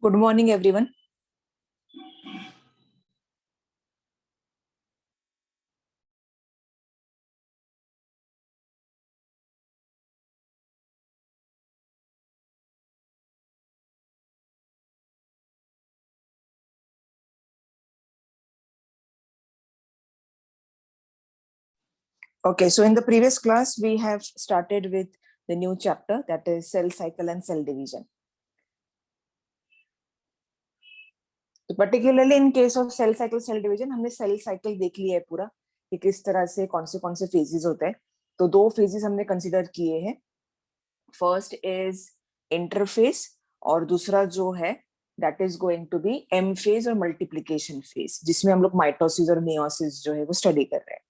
Good morning, everyone. Okay, so in the previous class, we have started with the new chapter, that is cell cycle and cell division. तो particularly in case of cell cycle, cell division, हमने cell cycle देख लिया है पूरा कि किस तरह से कौन से phases होते हैं. तो दो phases हमने consider किए हैं. First is interphase और दूसरा जो है that is going to be M phase और multiplication phase, जिसमें हम लोग mitosis और meiosis जो है वो study कर रहे हैं.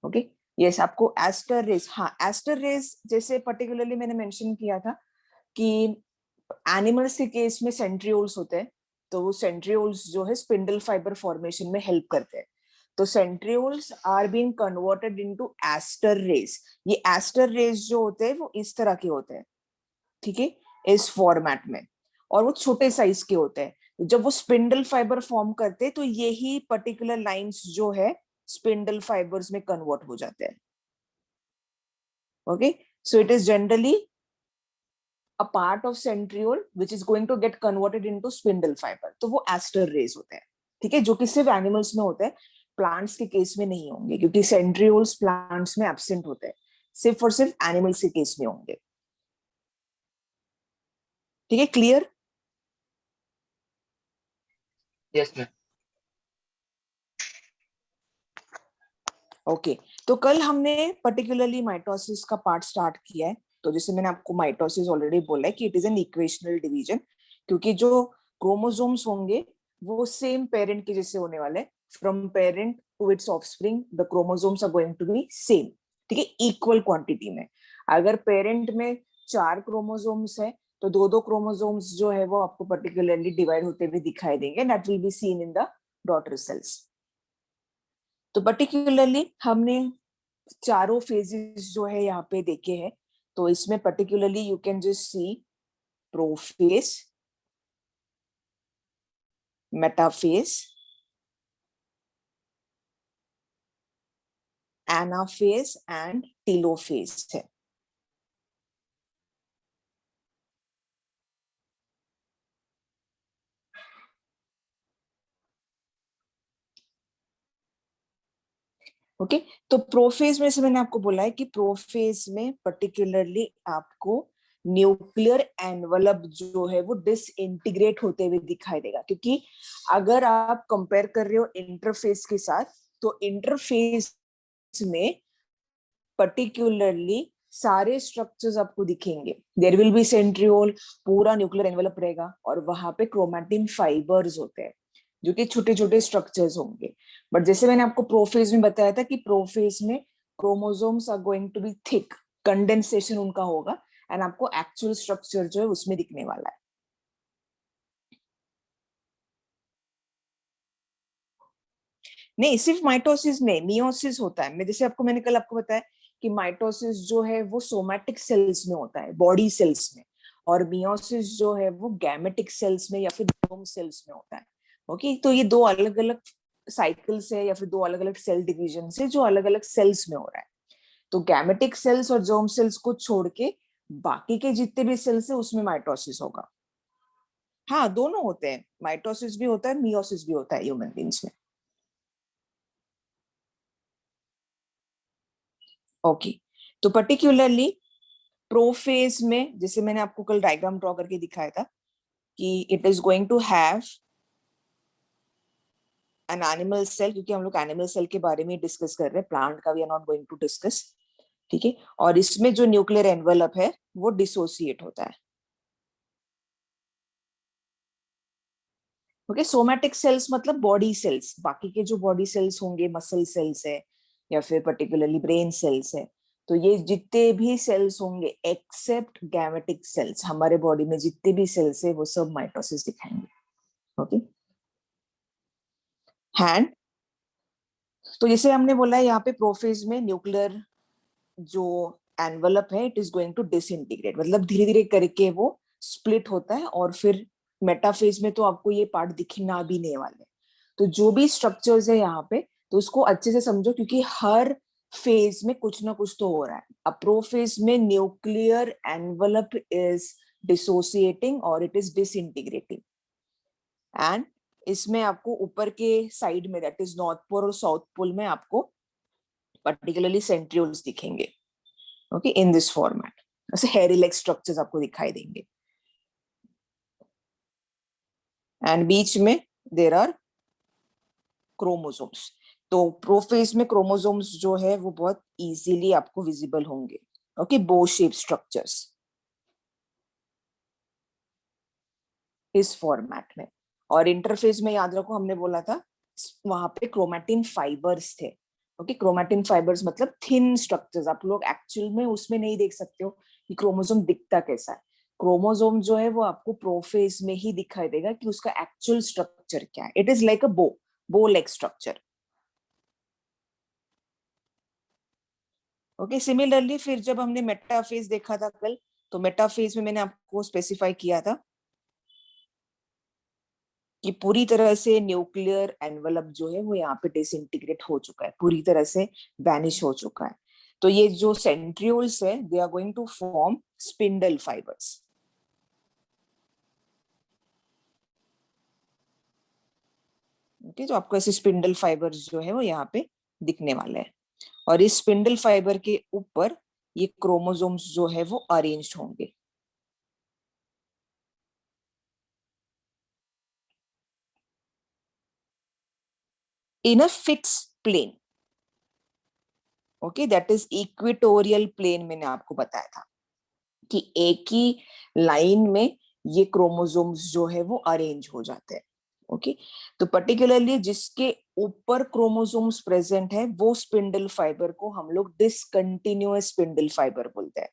Okay? Yes, आपको एस्टर रेस, हाँ एस्टर रेस जैसे पर्टिकुलरली मैंने मेंशन किया था कि एनिमल्स के केस में सेंट्रियोल्स होते हैं, तो वो सेंट्रियोल्स जो है स्पिंडल फाइबर फॉर्मेशन में हेल्प करते हैं. तो centrioles are being converted into aster rays. ये एस्टर रेस जो होते हैं वो इस तरह के होते हैं, ठीक है, इस फॉर्मेट में, और वो छोटे साइज के होते हैं. जब वो स्पिंडल फाइबर फॉर्म करते हैं तो यही पर्टिकुलर लाइंस जो है स्पिंडल फाइबर्स में कन्वर्ट हो जाते हैं. Okay, so it is generally a part of centriole which is going to get converted into spindle fiber. तो वो एस्टर रेस होते हैं, ठीक है, जो कि सिर्फ एनिमल्स में होते हैं, प्लांट्स के केस में नहीं होंगे क्योंकि सेंट्रियोल्स प्लांट्स में एब्सेंट होते हैं, सिर्फ और सिर्फ एनिमल्स के केस में होंगे. ठीक है, क्लियर? Yes ma'am. ओके, तो कल हमने पर्टिकुलरली माइटोसिस का पार्ट स्टार्ट किया है. तो जैसे मैंने आपको माइटोसिस ऑलरेडी बोला है कि it is an equational division, क्योंकि जो क्रोमोसोम्स होंगे वो सेम पेरेंट के जैसे होने वाले. From parent to its offspring the chromosomes are going to be same, ठीक है, इक्वल क्वांटिटी में. अगर पेरेंट में 4 क्रोमोसोम्स है तो दो क्रोमोसोम्स जो है वो आपको पर्टिकुलरली डिवाइड होते हुए दिखाई देंगे. That will be seen in the daughter cells. तो पर्टिकुलरली हमने चारों फेजेस जो है यहाँ पे देखे हैं. तो इसमें particularly you can just see prophase, metaphase, anaphase and telophase है. ओके, तो प्रोफेज में से मैंने आपको बोला है कि प्रोफेज में पर्टिकुलरली आपको न्यूक्लियर एनवलप जो है वो डिसइंटीग्रेट होते हुए दिखाई देगा. क्योंकि अगर आप कंपेयर कर रहे हो इंटरफेस के साथ, तो इंटरफेस में पर्टिकुलरली सारे स्ट्रक्चर्स आपको दिखेंगे. देयर विल बी सेंट्रियोल, पूरा न्यूक्लियर एनवलप रहेगा, और वहां पे क्रोमैटिन फाइबर्स होते हैं जो कि छोटे छोटे स्ट्रक्चर्स होंगे. बट जैसे मैंने आपको प्रोफेज में बताया था कि प्रोफेज में chromosomes are going to be thick, condensation उनका होगा, एंड आपको एक्चुअल स्ट्रक्चर जो है उसमें दिखने वाला है. नहीं, सिर्फ माइटोसिस नहीं, मियोसिस होता है. मैं जैसे मैंने कल आपको बताया कि माइटोसिस जो है वो सोमैटिक सेल्स में होता है, बॉडी सेल्स में, और मियोसिस जो है वो गैमेटिक सेल्स में या फिर जर्म सेल्स में होता है। ओके, तो ये दो अलग अलग साइकिल्स है या फिर दो अलग अलग सेल डिवीजन है जो अलग अलग सेल्स में हो रहा है। तो गैमेटिक सेल्स और जर्म सेल्स को छोड़ के बाकी के जितने भी सेल्स है उसमें माइटोसिस होगा। हाँ, दोनों होते हैं, माइटोसिस भी होता है, मियोसिस भी होता है ह्यूमन बींग्स में। ओके, तो पर्टिकुलरली प्रोफेज में, जैसे मैंने आपको कल डायग्राम ड्रॉ करके दिखाया था कि it is going to have an animal cell, क्योंकि हम लोग एनिमल सेल के बारे में डिस्कस कर रहे हैं, प्लांट का we are not going to discuss. ठीक है, और इसमें जो न्यूक्लियर एनवेलप है वो डिसोसिएट होता है। ओके, सोमैटिक सेल्स मतलब बॉडी सेल्स, बाकी के जो बॉडी सेल्स होंगे, मसल सेल्स है या फिर पर्टिकुलरली ब्रेन सेल्स है, तो ये जितने भी सेल्स होंगे एक्सेप्ट गैमेटिक सेल्स, हमारे बॉडी में जितने भी सेल्स है वो सब माइटोसिस दिखाएंगे। ओके, हैंड, तो जैसे हमने बोला है यहाँ पे प्रोफेज में न्यूक्लियर जो एनवलप है it is going to disintegrate, मतलब धीरे धीरे करके वो स्प्लिट होता है, और फिर मेटाफेज में तो आपको ये पार्ट दिखना भी नहीं वाले। तो जो भी स्ट्रक्चर्स है यहाँ पे, तो उसको अच्छे से समझो, क्योंकि हर फेज में कुछ ना कुछ तो हो रहा है। अप्रोफेज में न्यूक्लियर एनवलप इज डिसोसिएटिंग और इट इज डिसइंटीग्रेटिंग, एंड इसमें आपको ऊपर के साइड में दैट इज नॉर्थ पोल और साउथ पोल में आपको पर्टिकुलरली सेंट्रियोल्स दिखेंगे। ओके, इन दिस फॉर्मेट ऐसे हेरी लाइक स्ट्रक्चर्स आपको दिखाई देंगे, एंड बीच में देयर आर क्रोमोसोम्स। तो प्रोफेज में क्रोमोसोम्स जो है वो बहुत इजीली आपको विजिबल होंगे। ओके, बो शेप स्ट्रक्चर्स इस फॉर्मेट में। और इंटरफेस में याद रखो हमने बोला था वहां पे क्रोमैटिन फाइबर्स थे। ओके, क्रोमैटिन फाइबर्स मतलब थिन स्ट्रक्चर्स, आप लोग एक्चुअल में उसमें नहीं देख सकते हो कि क्रोमोसोम दिखता कैसा है। क्रोमोसोम जो है वो आपको प्रोफेज में ही दिखाई देगा कि उसका एक्चुअल स्ट्रक्चर क्या है। इट इज लाइक अ बो लाइक स्ट्रक्चर। ओके, सिमिलरली फिर जब हमने मेटाफेज देखा था कल, तो मेटाफेज में मैंने आपको स्पेसिफाई किया था कि पूरी तरह से न्यूक्लियर एनवलप जो है वो यहाँ पे डिसइंटीग्रेट हो चुका है, पूरी तरह से वैनिश हो चुका है। तो ये जो सेंट्रियोल्स है they are going to form spindle fibres. Okay, तो आपको ऐसे स्पिंडल फाइबर्स जो है वो यहाँ पे दिखने वाले हैं, और इस स्पिंडल फाइबर के ऊपर ये क्रोमोसोम्स जो है वो अरेंज्ड होंगे। In a fix plane. Okay, that is equatorial plane, मैंने आपको बताया था कि एक ही लाइन में ये क्रोमोसोम्स जो है वो अरेंज हो जाते हैं। ओके, तो पर्टिकुलरली जिसके ऊपर क्रोमोसोम्स प्रेजेंट है वो स्पिंडल फाइबर को हम लोग डिसकंटिन्यूअस स्पिंडल फाइबर बोलते हैं।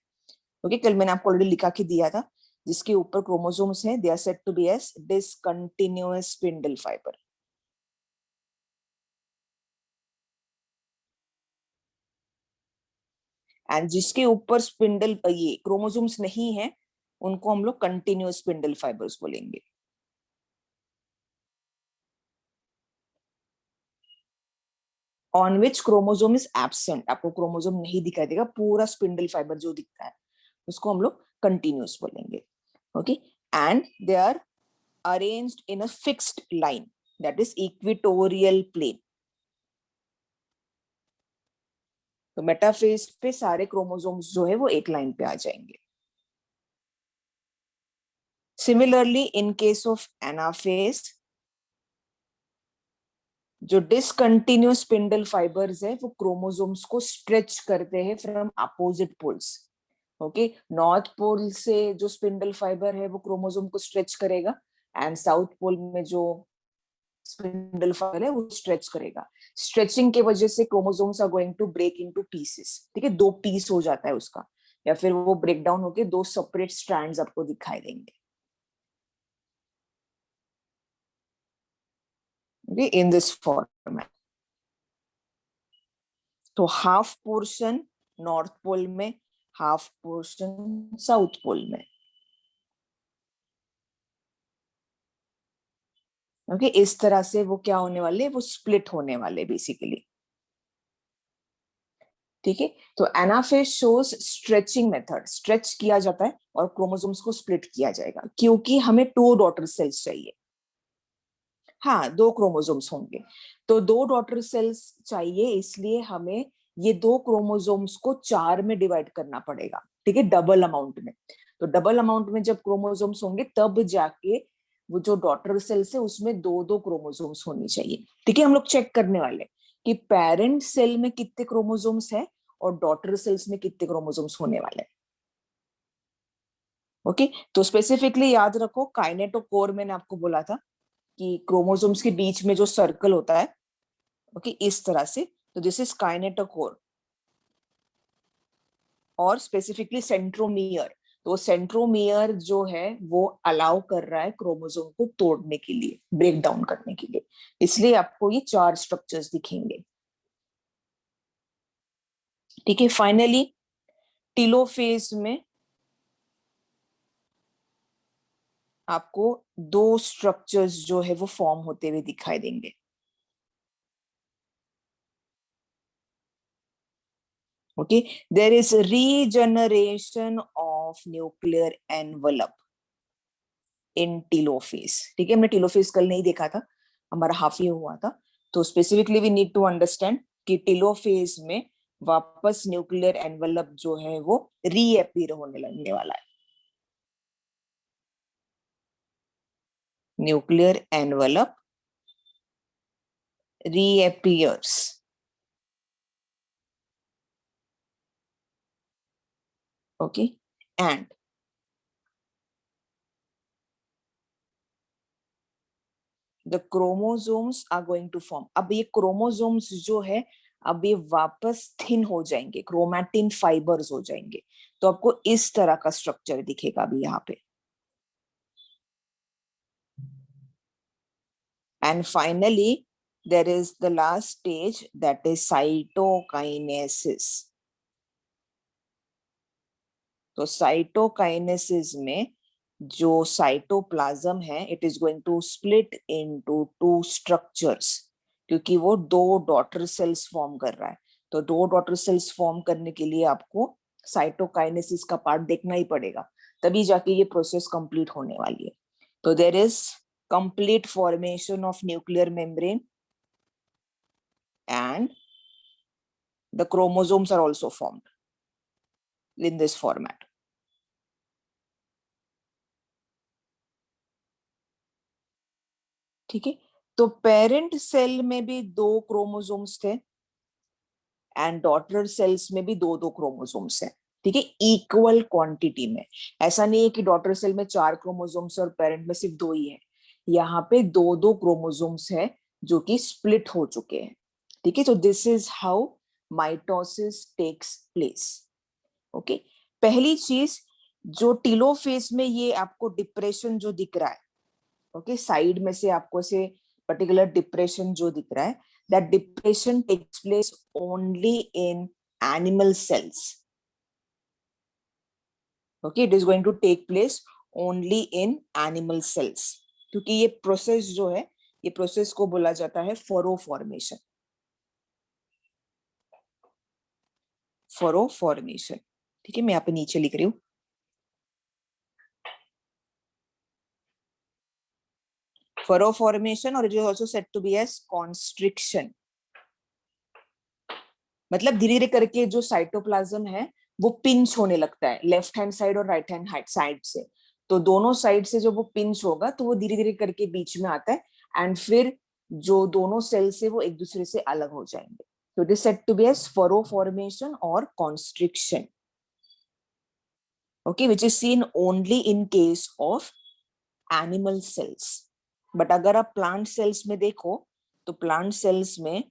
ओके, कल मैंने आपको ऑलरेडी लिखा के दिया था, जिसके ऊपर क्रोमोसोम्स हैं they are said to be as discontinuous spindle fibre. And जिसके ऊपर स्पिंडल ये क्रोमोसोम्स नहीं है उनको हम लोग कंटिन्यूअस स्पिंडल फाइबर्स बोलेंगे। On which chromosome is absent, आपको क्रोमोसोम नहीं दिखाई देगा, पूरा स्पिंडल फाइबर जो दिखता है उसको हम लोग कंटिन्यूअस बोलेंगे। Okay, and they are arranged in a fixed line that is equatorial plane. तो मेटाफेज पे सारे क्रोमोसोम्स जो है वो एक लाइन पे आ जाएंगे। Similarly in case of anaphase, जो डिसकंटिन्यूअस स्पिंडल फाइबर्स है वो क्रोमोसोम्स को स्ट्रेच करते हैं from opposite poles. Okay, north pole से जो स्पिंडल फाइबर है वो क्रोमोसोम को स्ट्रेच करेगा, एंड साउथ पोल में जो स्पिंडल फाइबर है वो स्ट्रेच करेगा। स्ट्रेचिंग के वजह से chromosomes are going to break into pieces. ठीक है, दो पीस हो जाता है उसका, या फिर वो ब्रेक डाउन होके दो सेपरेट स्ट्रैंड्स आपको दिखाई देंगे। okay, in this format. तो हाफ पोर्शन नॉर्थ पोल में, हाफ पोर्शन साउथ पोल में। ओके, इस तरह से वो क्या होने वाले, वो स्प्लिट होने वाले बेसिकली। ठीक है, तो anaphase shows stretching method, stretch किया जाता है और क्रोमोसोम्स को स्प्लिट किया जाएगा, क्योंकि हमें 2 डॉटर सेल्स चाहिए। हाँ, 2 क्रोमोसोम्स होंगे, तो 2 डॉटर सेल्स चाहिए, इसलिए हमें ये 2 क्रोमोसोम्स को 4 में डिवाइड करना पड़ेगा। ठीक है, डबल अमाउंट में। तो डबल अमाउंट में जब क्रोमोसोम्स होंगे तब जाके वो जो डॉटर सेल्स है उसमें 2-2 क्रोमोसोम्स होनी चाहिए। ठीक है, हम लोग चेक करने वाले कि पेरेंट सेल में कितने क्रोमोसोम्स है और डॉटर सेल्स में कितने क्रोमोसोम्स होने वाले हैं। ओके, तो स्पेसिफिकली याद रखो, काइनेटोकोर मैंने आपको बोला था कि क्रोमोसोम्स के बीच में जो सर्कल होता है, ओके, इस तरह से, तो दिस इज काइनेटोकोर। और स्पेसिफिकली सेंट्रोमियर, तो सेंट्रोमियर जो है वो अलाउ कर रहा है क्रोमोसोम को तोड़ने के लिए, ब्रेक डाउन करने के लिए, इसलिए आपको ये 4 स्ट्रक्चर्स दिखेंगे। ठीक है, फाइनली टीलोफेज में आपको 2 स्ट्रक्चर्स जो है वो फॉर्म होते हुए दिखाई देंगे। Okay, there is regeneration of nuclear envelope in telophase. ठीक है, हमने टीलोफेज कल नहीं देखा था, हमारा हाफ ईयर हुआ था, तो specifically we need to understand कि टीलोफेज में वापस न्यूक्लियर एनवेलप जो है वो रीअपीयर होने लगने वाला है। Nuclear envelope reappears. Okay, and the chromosomes are going to form. अब ये क्रोमोसोम्स जो है अब ये वापस थिन हो जाएंगे, क्रोमैटिन फाइबर्स हो जाएंगे, तो आपको इस तरह का स्ट्रक्चर दिखेगा अभी यहाँ पे। And finally there is the last stage, that is cytokinesis. तो साइटोकाइनेसिस में जो साइटोप्लाज्म है, it is going to split into 2 structures, क्योंकि वो 2 डॉटर सेल्स फॉर्म कर रहा है। तो 2 डॉटर सेल्स फॉर्म करने के लिए आपको साइटोकाइनेसिस का पार्ट देखना ही पड़ेगा, तभी जाके ये प्रोसेस कंप्लीट होने वाली है। तो there is complete formation of nuclear membrane and the chromosomes are also formed in this format. ठीक है, तो पेरेंट सेल में भी 2 क्रोमोसोम्स थे एंड डॉटर सेल्स में भी 2-2 क्रोमोसोम्स है। ठीक है, इक्वल क्वांटिटी में। ऐसा नहीं है कि डॉटर सेल में 4 क्रोमोसोम्स और पेरेंट में सिर्फ 2 ही है, यहाँ पे 2-2 क्रोमोसोम्स है जो कि स्प्लिट हो चुके हैं। ठीक है, तो this is how mitosis takes place. Okay, पहली चीज, जो टीलोफेज में ये आपको डिप्रेशन जो दिख रहा है, ओके, साइड में से आपको से पर्टिकुलर डिप्रेशन जो दिख रहा है, that depression takes place only in animal cells. Okay, it is going to take place only in animal cells, क्योंकि ये प्रोसेस जो है, ये प्रोसेस को बोला जाता है फरो फॉर्मेशन। फरो फॉर्मेशन, ठीक है, मैं यहाँ पे नीचे लिख रही हूँ। Furrow formation, or it is also said to be as constriction. मतलब धीरे धीरे करके जो साइटोप्लाज्म है वो पिंच होने लगता है, लेफ्ट हैंड साइड और राइट हैंड साइड से। तो दोनों साइड से जो वो पिंच होगा तो वो धीरे धीरे करके बीच में आता है, एंड फिर जो दोनों सेल से वो एक दूसरे से अलग हो जाएंगे। तो it is said to be as furrow formation और constriction. Okay, which is seen only in case of animal cells. But अगर आप प्लांट सेल्स में देखो तो प्लांट सेल्स में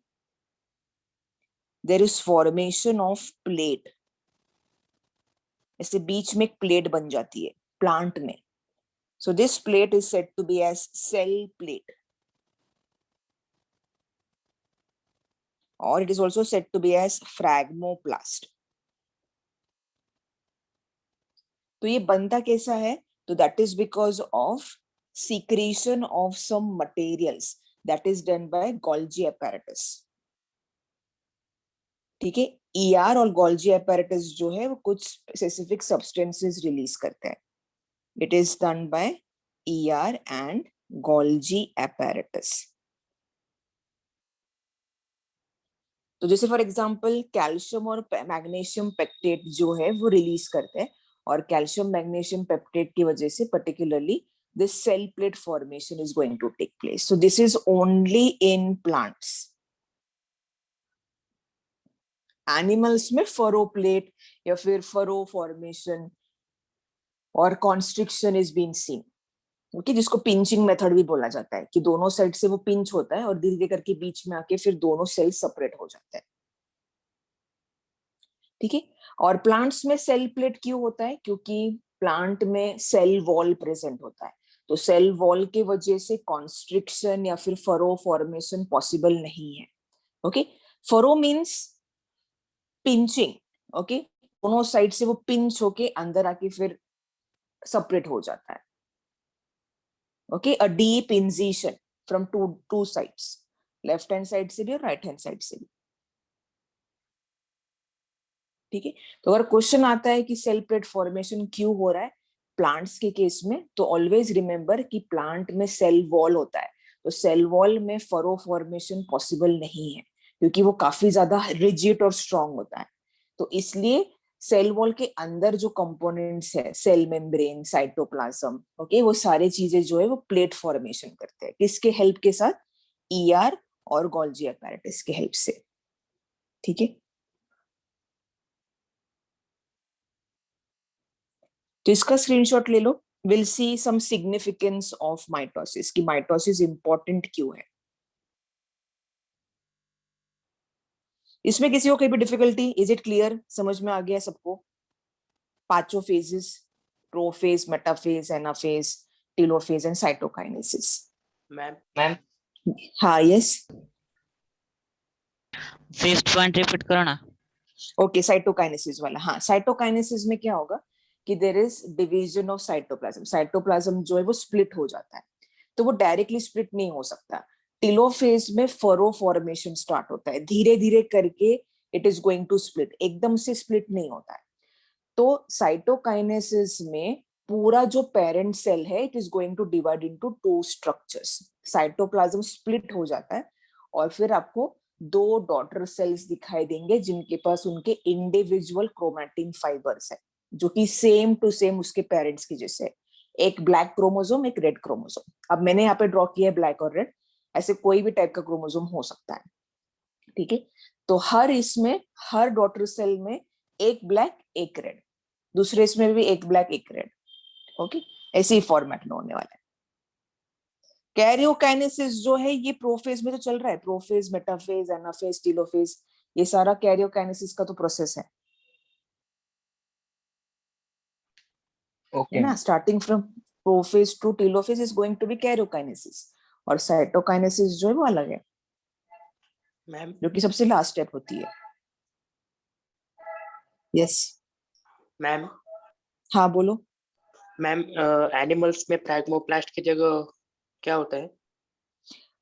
there is formation of plate, ऐसे बीच में एक प्लेट बन जाती है प्लांट में। So this plate is said to be as cell plate, और it is also said to be as phragmoplast. तो ये बनता कैसा है? तो that is because of secretion of some materials that is done by Golgi apparatus. ठीक है, ER और Golgi apparatus जो है वो कुछ स्पेसिफिक सब्सटेंसेस रिलीज करते हैं. It is done by ER and Golgi apparatus. तो जैसे फॉर एग्जांपल कैल्शियम और मैग्नीशियम पेक्टेट जो है वो रिलीज करते हैं, और कैल्शियम मैग्नीशियम पेप्टेट की वजह से particularly this cell plate formation is going to take place. So this is only in plants. Animals में furrow plate या फिर furrow formation और constriction is being seen. Okay, जिसको पिंचिंग मेथड भी बोला जाता है कि दोनों साइड से वो पिंच होता है और धीरे धीरे करके बीच में आके फिर दोनों सेल सेपरेट हो जाते हैं. ठीक है, और प्लांट्स में सेल प्लेट क्यों होता है? क्योंकि प्लांट में सेल वॉल प्रेजेंट होता है, तो सेल वॉल के वजह से कॉन्स्ट्रिक्शन या फिर फरो फॉर्मेशन पॉसिबल नहीं है. Okay, furrow means pinching. Okay, दोनों साइड से वो पिंच होके अंदर आके फिर सेपरेट हो जाता है. Okay, a deep incision from two sides, left hand side से भी और राइट हैंड साइड से भी. ठीक है, तो अगर क्वेश्चन आता है कि सेल प्लेट फॉर्मेशन क्यों हो रहा है प्लांट्स के केस में, तो ऑलवेज रिमेंबर कि प्लांट में सेल वॉल होता है, तो सेल वॉल में फरो फॉर्मेशन पॉसिबल नहीं है क्योंकि वो काफी ज्यादा रिजिड और स्ट्रांग होता है. तो इसलिए सेल वॉल के अंदर जो कंपोनेंट्स है, सेल मेम्ब्रेन, साइटोप्लाज्म, ओके, वो सारी चीजें जो है वो प्लेट फॉर्मेशन करते हैं. किसके हेल्प के साथ? ER और गोल्जी apparatus के हेल्प से. ठीक है, तो इसका स्क्रीनशॉट ले लो. Will see some significance of mitosis, कि माइटोसिस इंपॉर्टेंट क्यों है. इसमें किसी को कहीं भी डिफिकल्टी? Is it clear? समझ में आ गया सबको? पांचों phases, prophase, metaphase, anaphase, telophase and cytokinesis. Ma'am हाँ, यस. फिफ्थ पॉइंट रिपीट करो ना. ओके, साइटोकाइनेसिस वाला. हाँ, साइटोकाइनेसिस में क्या होगा कि there is division of cytoplasm. Cytoplasm जो है वो स्प्लिट हो जाता है, तो वो डायरेक्टली स्प्लिट नहीं हो सकता. टेलोफेज में फरो फॉर्मेशन स्टार्ट होता है, धीरे धीरे करके it is going to split, एकदम से स्प्लिट नहीं होता है. तो साइटोकाइनेसिस में पूरा जो पेरेंट सेल है it is going to divide into two structures. Cytoplasm split हो जाता है और फिर आपको दो डॉटर सेल्स दिखाई देंगे जिनके पास उनके इंडिविजुअल क्रोमैटिन फाइबर्स है जो कि सेम टू सेम उसके पेरेंट्स की जैसे है. एक ब्लैक क्रोमोसोम, एक रेड क्रोमोसोम. अब मैंने यहाँ पे ड्रॉ किया है ब्लैक और रेड, ऐसे कोई भी टाइप का क्रोमोसोम हो सकता है. ठीक है, तो हर इसमें, हर डॉटर सेल में एक ब्लैक एक रेड, दूसरे इसमें भी एक ब्लैक एक रेड. ओके, ऐसे ही फॉर्मेट में होने वाला है. कैरियोकाइनेसिस जो है ये प्रोफेज में तो चल रहा है, प्रोफेज, मेटाफेज, एनाफेज, टेलोफेज, ये सारा कैरियोकाइनेसिस का तो प्रोसेस है. ओके ना, starting from prophase to telophase is going to be karyokinesis, और साइटोकाइनेसिस जो है वो अलग है मैम. जो कि सबसे लास्ट स्टेप होती है. यस. मैम हाँ, बोलो. मैम एनिमल्स में प्लैग्मोप्लास्ट की जगह क्या होता है?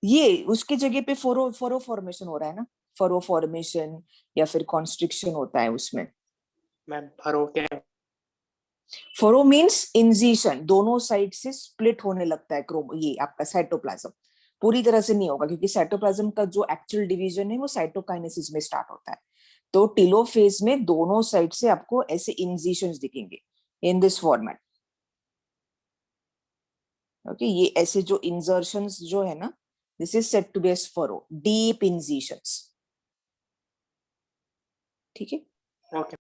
ये उसके जगह पे फरो फॉर्मेशन हो रहा है ना, फरो फॉर्मेशन या फिर कॉन्स्ट्रिक्शन होता है उसमें. मैम फरो क्या है? फरो मींस इंजिशन, दोनों साइड से स्प्लिट होने लगता है ये आपका साइटोप्लाज्म. पूरी तरह से नहीं होगा क्योंकि साइटोप्लाज्म का जो एक्चुअल डिवीजन है वो साइटोकाइनेसिस में स्टार्ट होता है. तो टेलोफेज में दोनों साइड से आपको ऐसे इंजिशंस दिखेंगे इन दिस फॉर्मेट. ओके, ये ऐसे जो इंजर्शंस जो है ना, this is said to be as furrow, deep incisions. ठीक है, ओके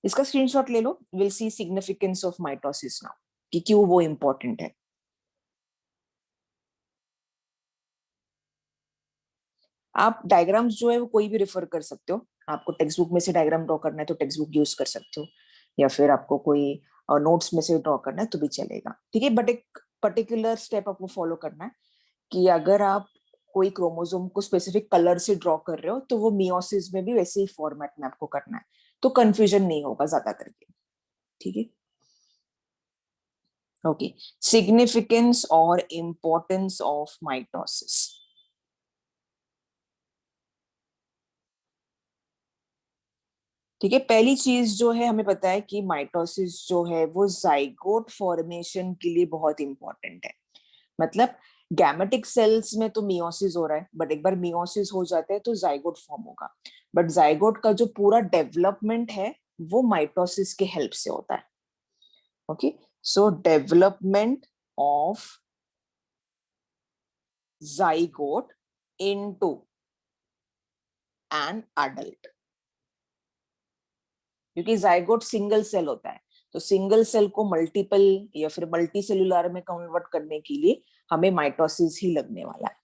इसका स्क्रीनशॉट ले लो. Will see significance of mitosis now, कि क्यों वो इंपॉर्टेंट है. आप डायग्राम्स जो है वो कोई भी रेफर कर सकते हो. आपको टेक्स्ट बुक में से डायग्राम ड्रॉ करना है तो टेक्स्ट बुक यूज कर सकते हो, या फिर आपको कोई नोट्स में से ड्रॉ करना है तो भी चलेगा. ठीक है, बट एक पर्टिकुलर स्टेप आपको फॉलो करना है कि अगर आप कोई क्रोमोसोम को स्पेसिफिक कलर से ड्रॉ कर रहे हो तो वो मियोसिस में भी वैसे ही फॉर्मेट में आपको करना है, तो कंफ्यूजन नहीं होगा ज्यादा करके. ठीक है। ओके, सिग्निफिकेंस और इम्पोर्टेंस ऑफ माइटोसिस। ठीक है, पहली चीज जो है हमें पता है कि माइटोसिस जो है वो जाइगोट फॉर्मेशन के लिए बहुत इंपॉर्टेंट है। मतलब गैमेटिक सेल्स में तो मियोसिस हो रहा है, बट एक बार मियोसिस हो जाता है तो जाइगोट फॉर्म होगा। बट जाइगोट का जो पूरा डेवलपमेंट है वो माइटोसिस के हेल्प से होता है। Okay, so development of zygote into an adult, क्योंकि जाइगोट सिंगल सेल होता है, तो सिंगल सेल को मल्टीपल या फिर मल्टी सेलुलर में कन्वर्ट करने के लिए हमें माइटोसिस ही लगने वाला है।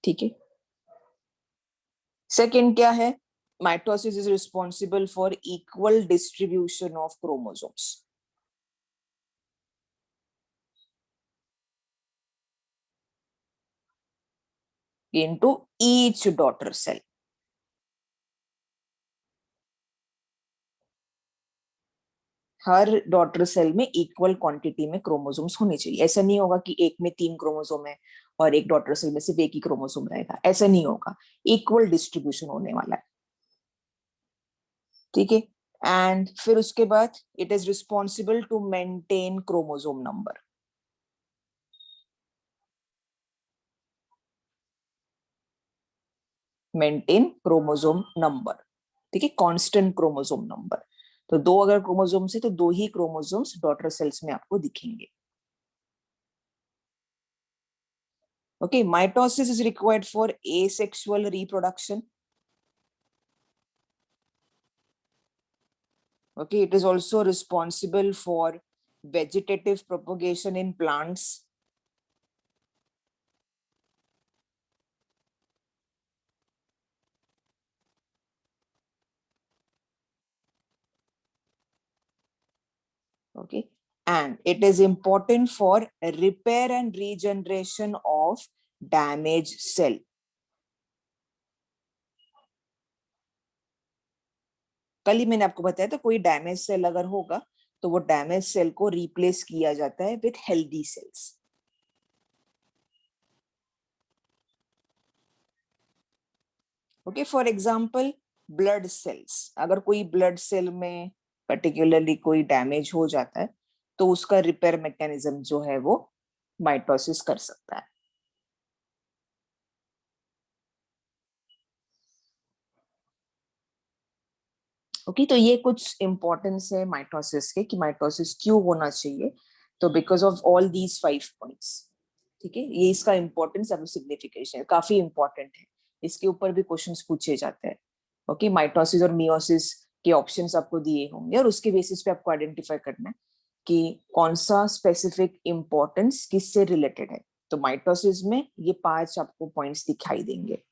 ठीक है, सेकंड क्या है, mitosis is responsible for equal distribution of chromosomes. Into each daughter cell. हर डॉटर सेल में इक्वल क्वांटिटी में क्रोमोसोम्स होने चाहिए। ऐसा नहीं होगा कि एक में 3 क्रोमोसोम है और एक डॉटर सेल में सिर्फ एक ही क्रोमोसोम रहेगा, ऐसा नहीं होगा, इक्वल डिस्ट्रीब्यूशन होने वाला है। ठीक है, एंड फिर उसके बाद it is responsible to maintain chromosome number. Maintain chromosome number, ठीक है, कांस्टेंट क्रोमोसोम नंबर। तो 2 अगर क्रोमोसोम्स है तो 2 ही क्रोमोसोम्स डॉटर सेल्स में आपको दिखेंगे। Okay, mitosis is required for asexual reproduction. Okay, it is also responsible for vegetative propagation in plants. Okay, and it is important for repair and regeneration of damaged cell. कल ही मैंने आपको बताया था कोई damage cell अगर होगा तो वो डैमेज सेल को रिप्लेस किया जाता है with healthy cells. Okay, for example blood cells, अगर कोई ब्लड सेल में पर्टिकुलरली कोई डैमेज हो जाता है तो उसका रिपेयर मैकेनिज्म जो है वो माइटोसिस कर सकता है। ओके, तो ये कुछ इंपॉर्टेंस है माइटोसिस के कि माइटोसिस क्यों होना चाहिए। तो because of all these 5 points. ठीक है, ये इसका इंपॉर्टेंस और सिग्निफिकेशन काफी इंपॉर्टेंट है, इसके ऊपर भी क्वेश्चंस पूछे जाते हैं। ओके, माइटोसिस और मियोसिस के ऑप्शंस आपको दिए होंगे और उसके बेसिस पे आपको आइडेंटिफाई करना है कि कौन सा स्पेसिफिक इंपॉर्टेंस किससे रिलेटेड है। तो माइटोसिस में ये 5 आपको पॉइंट्स दिखाई देंगे।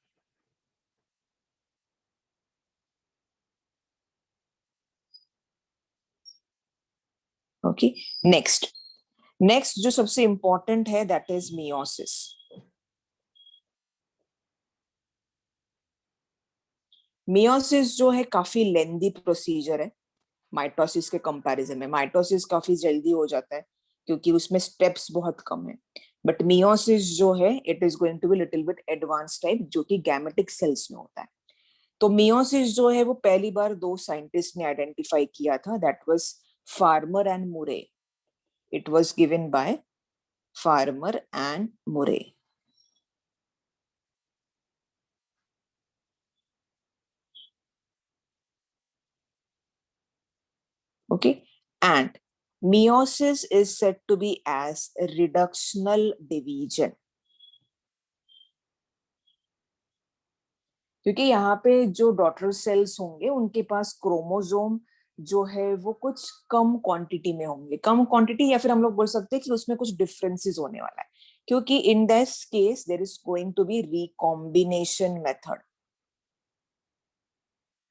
ओके, नेक्स्ट जो सबसे इंपॉर्टेंट है दैट इज मियोसिस। मियोसिस जो है काफी लेंदी प्रोसीजर है माइटोसिस के कंपैरिजन में। माइटोसिस काफी जल्दी हो जाता है क्योंकि उसमें स्टेप्स बहुत कम है, बट मियोसिस जो है it is going to be little bit advance type, जो कि गैमेटिक सेल्स में होता है। तो मियोसिस जो है वो पहली बार 2 साइंटिस्ट ने आइडेंटिफाई किया था, दैट वाज फार्मर एंड मुरे। It was given by farmer and मुरे। Okay, and meiosis is said to be as a reductional division, क्योंकि यहाँ पे जो डॉटर सेल्स होंगे उनके पास क्रोमोसोम जो है वो कुछ कम क्वांटिटी में होंगे। कम क्वांटिटी या फिर हम लोग बोल सकते हैं कि उसमें कुछ डिफरेंसेस होने वाला है, क्योंकि in this case there is going to be recombination method.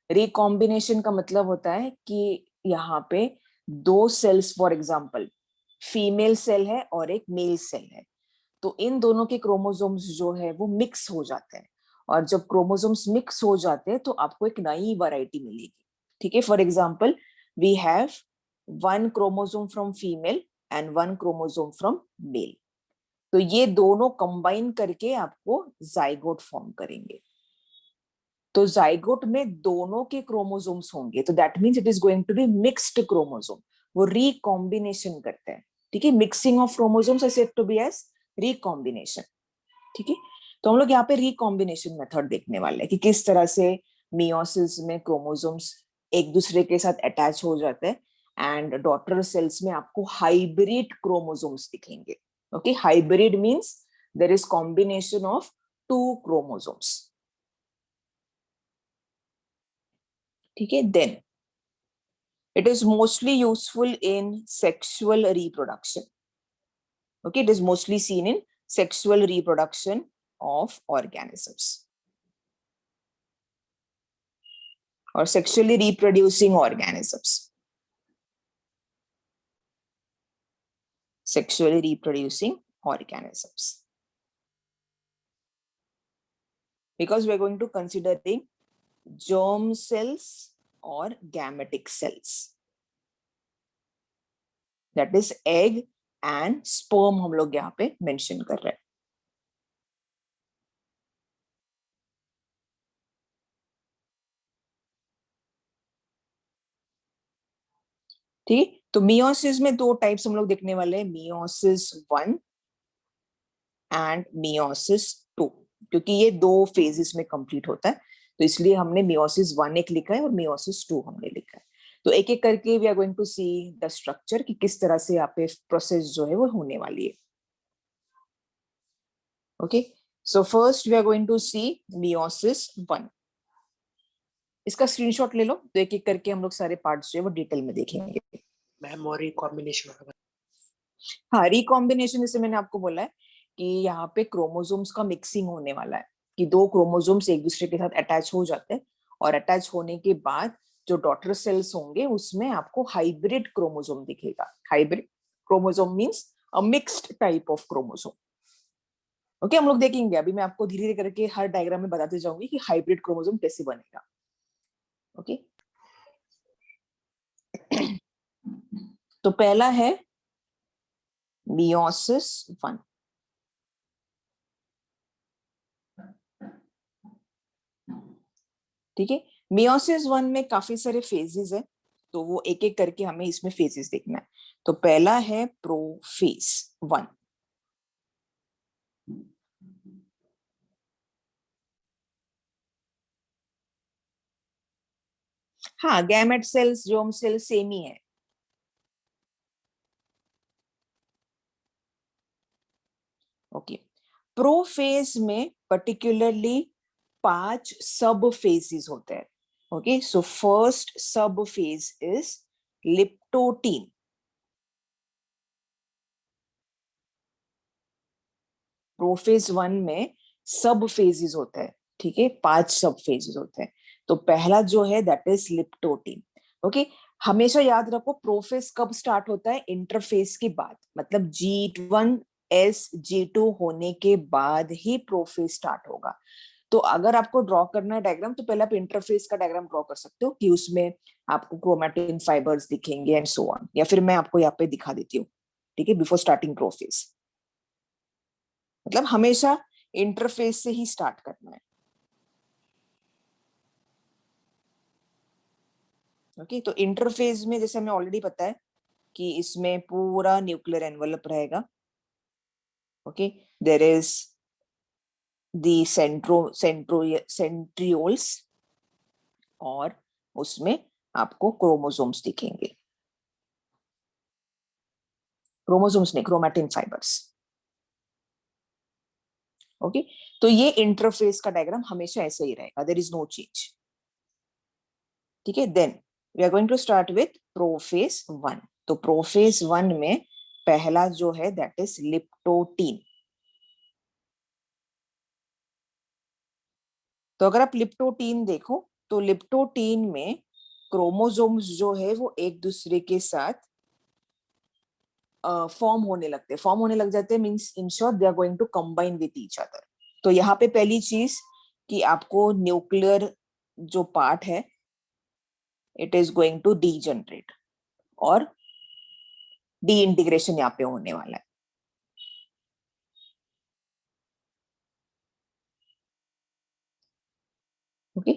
Recombination का मतलब होता है कि यहाँ पे 2 cells, for example female cell है और एक मेल सेल है, तो इन दोनों के क्रोमोसोम्स जो है वो मिक्स हो जाते हैं, और जब क्रोमोसोम्स मिक्स हो जाते हैं तो आपको एक नई वैरायटी मिलेगी। ठीक है, for example we have 1 chromosome from female and 1 chromosome from male. तो ये दोनों कंबाइन करके आपको जाइगोट फॉर्म करेंगे। तो जाइगोट में दोनों के क्रोमोसोम्स होंगे, तो that means it is going to be mixed chromosome. वो रिकॉम्बिनेशन करते हैं, ठीक है। Mixing of chromosomes is said to be as recombination, ठीक है। तो हम लोग यहाँ पे रिकॉम्बिनेशन मेथड देखने वाले हैं कि किस तरह से मियोसिस में क्रोमोसोम्स एक दूसरे के साथ अटैच हो जाते हैं एंड डॉटर सेल्स में आपको हाइब्रिड क्रोमोसोम्स दिखेंगे। Okay, hybrid means there is combination of 2 chromosomes, ठीक है। Then it is mostly useful in sexual reproduction. Okay, it is mostly seen in sexual reproduction of organisms or sexually reproducing organisms. Sexually reproducing organisms. Because we are going to considering germ cells or gametic cells. That is egg and sperm हम लोग यहाँ पे mention कर रहे हैं। ठीक, तो meiosis में 2 टाइप्स हम लोग देखने वाले हैं, मियोसिस 1 एंड मियोसिस 2, क्योंकि ये 2 फेजेस में कंप्लीट होता है, तो इसलिए हमने मियोसिस 1 एक लिखा है और मियोसिस 2 हमने लिखा है। तो एक एक करके we are going to see the structure कि किस तरह से यहाँ पे प्रोसेस जो है वो होने वाली है। Okay, so first we are going to see meiosis 1। इसका स्क्रीनशॉट ले लो, तो एक एक करके हम लोग सारे पार्ट्स जो है वो डिटेल में देखेंगे। मैम और रिकॉम्बिनेशन, हाँ, रिकॉम्बिनेशन जैसे मैंने आपको बोला है कि यहाँ पे क्रोमोसोम्स का मिक्सिंग होने वाला है, कि 2 क्रोमोसोम्स एक दूसरे के साथ अटैच हो जाते हैं और अटैच होने के बाद जो डॉटर सेल्स होंगे उसमें आपको हाइब्रिड क्रोमोसोम दिखेगा। Hybrid chromosome means a mixed type of chromosome. Okay, हम लोग देखेंगे, अभी मैं आपको धीरे धीरे करके हर डायग्राम में बताते जाऊंगी कि हाइब्रिड क्रोमोसोम कैसे बनेगा। ओके, तो पहला है मियोसिस 1। ठीक है, मियोसिस 1 में काफी सारे फेजेस है, तो वो एक एक करके हमें इसमें फेजेस देखना है। तो पहला है प्रोफेज 1। हाँ, gamete cells germ cells same ही है। ओके, प्रोफेज में पर्टिकुलरली 5 सब फेजेस होते हैं। ओके, सो फर्स्ट सब फेज इज लिप्टोटीन। प्रोफेज 1 में सब फेजेस होते हैं, ठीक है, 5 सब फेजेस होते हैं। तो पहला जो है दैट इज लिप्टोटीन। ओके, हमेशा याद रखो प्रोफेज कब स्टार्ट होता है, इंटरफेज के बाद, मतलब G1 S G2 होने के बाद ही प्रोफेज स्टार्ट होगा। तो अगर आपको ड्रॉ करना है डायग्राम, तो पहले आप इंटरफेस का डायग्राम ड्रॉ कर सकते हो कि उसमें आपको क्रोमैटिन फाइबर्स दिखेंगे एंड सो ऑन, या फिर मैं आपको यहाँ पे दिखा देती हूँ, ठीक है, बिफोर स्टार्टिंग प्रोफेज। मतलब हमेशा इंटरफेस से ही स्टार्ट करना है। ओके, तो इंटरफेस में जैसे हमें ऑलरेडी पता है कि इसमें पूरा न्यूक्लियर एनवेलप रहेगा। Okay, there is the centrioles और उसमें आपको क्रोमोसोम्स दिखेंगे, क्रोमोसोम्स नहीं, क्रोमैटिन फाइबर्स। ओके, तो ये इंटरफेस का डायग्राम हमेशा ऐसे ही रहेगा, देयर इज नो चेंज। ठीक है, then we are going to start with prophase 1। तो प्रोफेज 1 में पहला जो है दैट इज लिप्टोटीन। तो अगर आप लिप्टोटीन देखो तो लिप्टोटीन में क्रोमोसोम्स जो है वो एक दूसरे के साथ फॉर्म होने लगते हैं, फॉर्म होने लग जाते हैं, means in short they are going to combine with each other. तो यहाँ पे पहली चीज कि आपको न्यूक्लियर जो पार्ट है it is going to degenerate और डी इंटीग्रेशन यहाँ पे होने वाला है। Okay,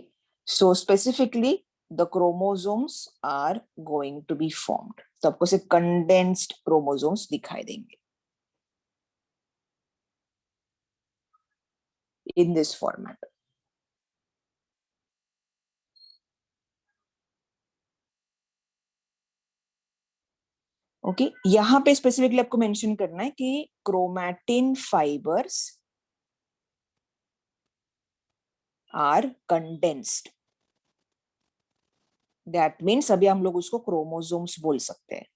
so specifically the chromosomes are going to be formed. तो आपको सिर्फ कंडेंस्ड क्रोमोसोम्स दिखाई देंगे इन दिस फॉर्मेट। ओके, यहां पे स्पेसिफिकली आपको मेंशन करना है कि chromatin fibres are condensed. That means अभी हम लोग उसको क्रोमोसोम्स बोल सकते हैं।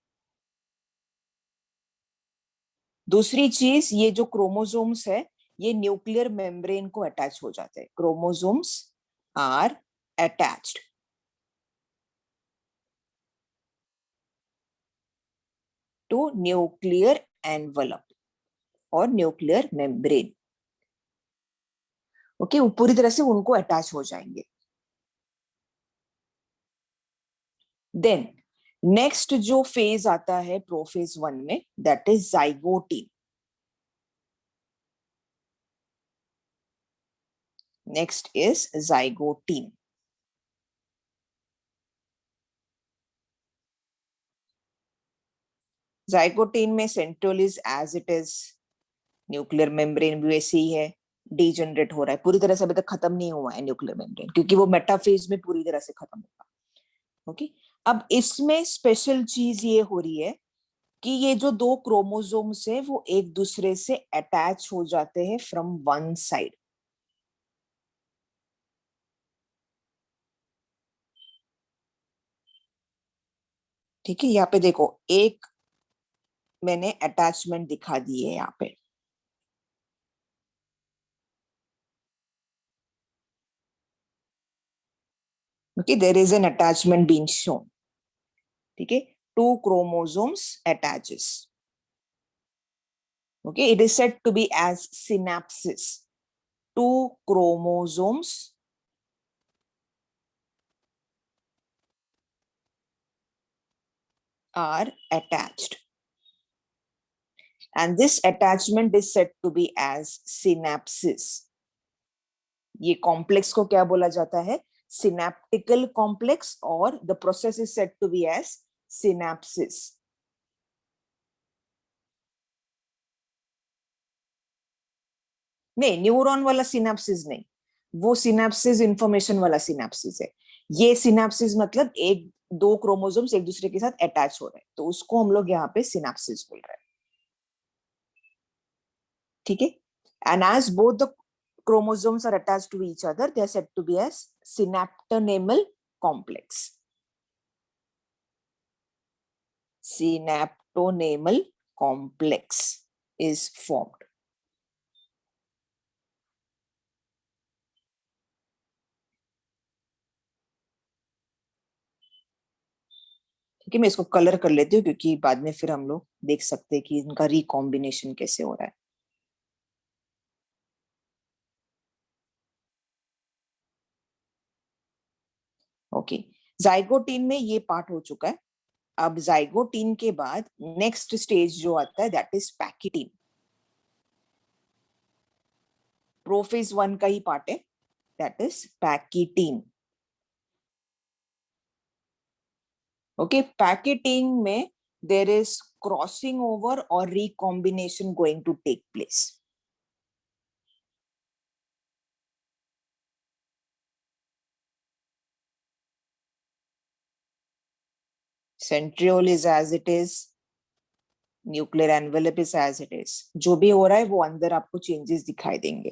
दूसरी चीज, ये जो क्रोमोसोम्स है ये न्यूक्लियर मेम्ब्रेन को अटैच हो जाते हैं। Chromosomes are attached to nuclear envelope और न्यूक्लियर मेम्ब्रेन। ओके, वो पूरी तरह से उनको अटैच हो जाएंगे। देन नेक्स्ट जो फेज आता है प्रोफेज 1 में, that is zygotene. Next is zygotene. Zygotene में centriole is as it is, nuclear membrane भी वैसे ही है, डीजनरेट हो रहा है, पूरी तरह से अभी तक खत्म नहीं हुआ है न्यूक्लियर मेम्ब्रेन, क्योंकि वो मेटाफेज में पूरी तरह से खत्म होगा। ओके, अब इसमें स्पेशल चीज ये हो रही है कि ये जो दो क्रोमोसोम्स है वो एक दूसरे से अटैच हो जाते हैं फ्रॉम वन साइड। ठीक है, यहाँ पे देखो एक मैंने अटैचमेंट दिखा दी है यहाँ पे। Okay, there is an attachment being shown. ठीक है, two chromosomes attaches. Okay, it is said to be as synapses. Two chromosomes are attached, and this attachment is said to be as synapses. ये complex को क्या बोला जाता है? Synaptical complex, और the process is said to be as synapsis. नहीं, neuron वाला synapsis नहीं, वो सिनेप्सिस इंफॉर्मेशन वाला सिनेप्सिस है। ये सिनेप्सिस मतलब एक दो क्रोमोसोम्स एक दूसरे के साथ अटैच हो रहे हैं, तो उसको हम लोग यहाँ पे सिनेप्सिस बोल रहे हैं। ठीक है, and as both the chromosomes are attached to each other, they are said to be as synaptonemal complex. Synaptonemal complex is formed. ठीक है, मैं इसको कलर कर लेती हूँ क्योंकि बाद में फिर हम लोग देख सकते हैं कि इनका रिकॉम्बिनेशन कैसे हो रहा है। ओके, जाइगोटीन में ये पार्ट हो चुका है। अब जाइगोटीन के बाद नेक्स्ट स्टेज जो आता है दैट इज पैकिटीन। प्रोफेज 1 का ही पार्ट है, दैट इज पैकिटीन। ओके, पैकेटिंग में there is crossing over or recombination going to take place. Centriole is as it is, nuclear envelope is as it is. जो भी हो रहा है वो अंदर आपको चेंजेस दिखाई देंगे।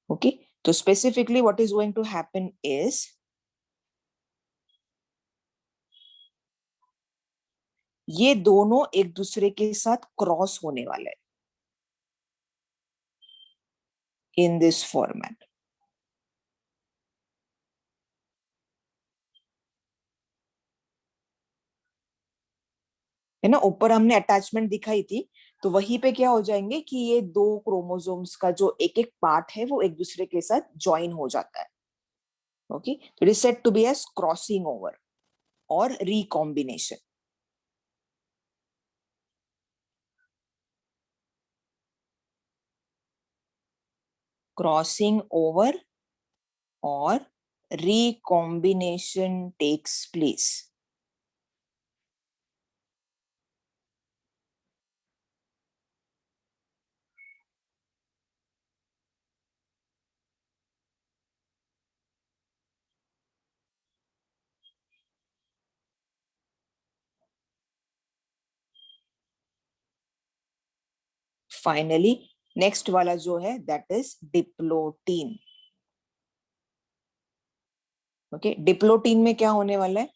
ओके, तो specifically what is going to happen is ये दोनों एक दूसरे के साथ क्रॉस होने वाले हैं इन दिस फॉर्मेट। है ना, ऊपर हमने अटैचमेंट दिखाई थी, तो वहीं पे क्या हो जाएंगे कि ये दो क्रोमोसोम्स का जो एक एक पार्ट है वो एक दूसरे के साथ ज्वाइन हो जाता है। Okay, so it is said to be as crossing over or recombination. Crossing over or recombination takes place. Finally, next वाला जो है that is diplotene. Okay, diplotene में क्या होने वाला है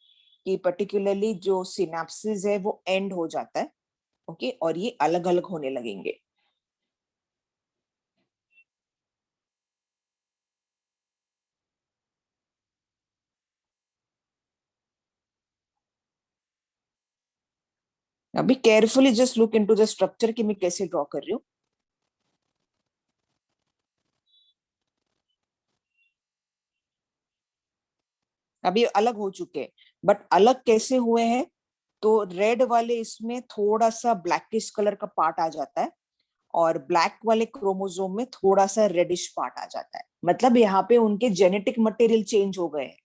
कि पर्टिकुलरली जो सिनेप्सिस है वो एंड हो जाता है. ओके, और ये अलग अलग होने लगेंगे. अभी carefully just look into the structure कि मैं कैसे ड्रॉ कर रही हूँ. अभी अलग हो चुके हैं, बट अलग कैसे हुए हैं? तो रेड वाले इसमें थोड़ा सा ब्लैकिश कलर का पार्ट आ जाता है और ब्लैक वाले क्रोमोसोम में थोड़ा सा रेडिश पार्ट आ जाता है. मतलब यहाँ पे उनके जेनेटिक मटेरियल चेंज हो गए हैं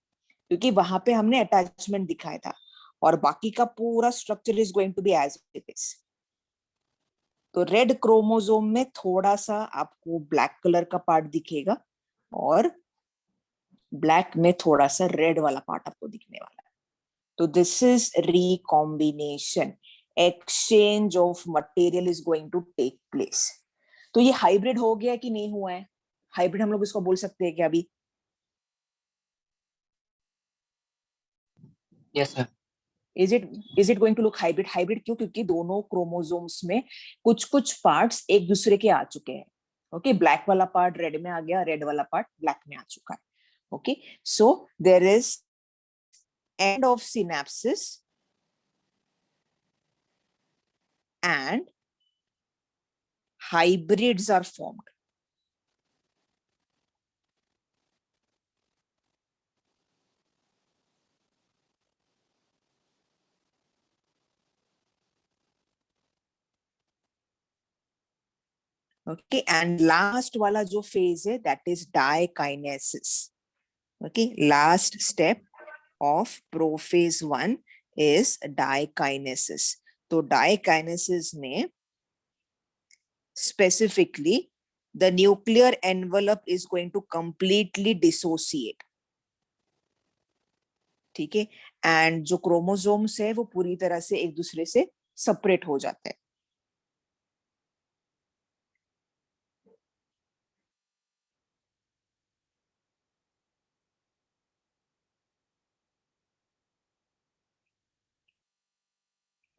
क्योंकि वहां पे हमने अटैचमेंट दिखाया था और बाकी का पूरा structure is going to be as it is. तो रेड क्रोमोसोम में थोड़ा सा आपको ब्लैक कलर का पार्ट दिखेगा और ब्लैक में थोड़ा सा रेड वाला पार्ट आपको दिखने वाला है. तो this is recombination. Exchange of material is going to take place. तो ये हाइब्रिड हो गया कि नहीं हुआ है? हाइब्रिड हम लोग इसको बोल सकते हैं क्या अभी? Yes sir. Is it going to look hybrid? Hybrid क्यों? क्योंकि दोनों क्रोमोसोम्स में कुछ कुछ पार्ट्स एक दूसरे के आ चुके हैं. ओके, ब्लैक वाला पार्ट रेड में आ गया, रेड वाला पार्ट ब्लैक में आ चुका है. Okay, so there is end of synapses and hybrids are formed. Okay, and last वाला जो phase है that is dikinesis. Okay, last step of prophase 1 is dikinesis. तो dikinesis में specifically the nuclear envelope is going to completely dissociate. ठीक है, and जो chromosomes है वो पूरी तरह से एक दूसरे से सेपरेट हो जाते हैं.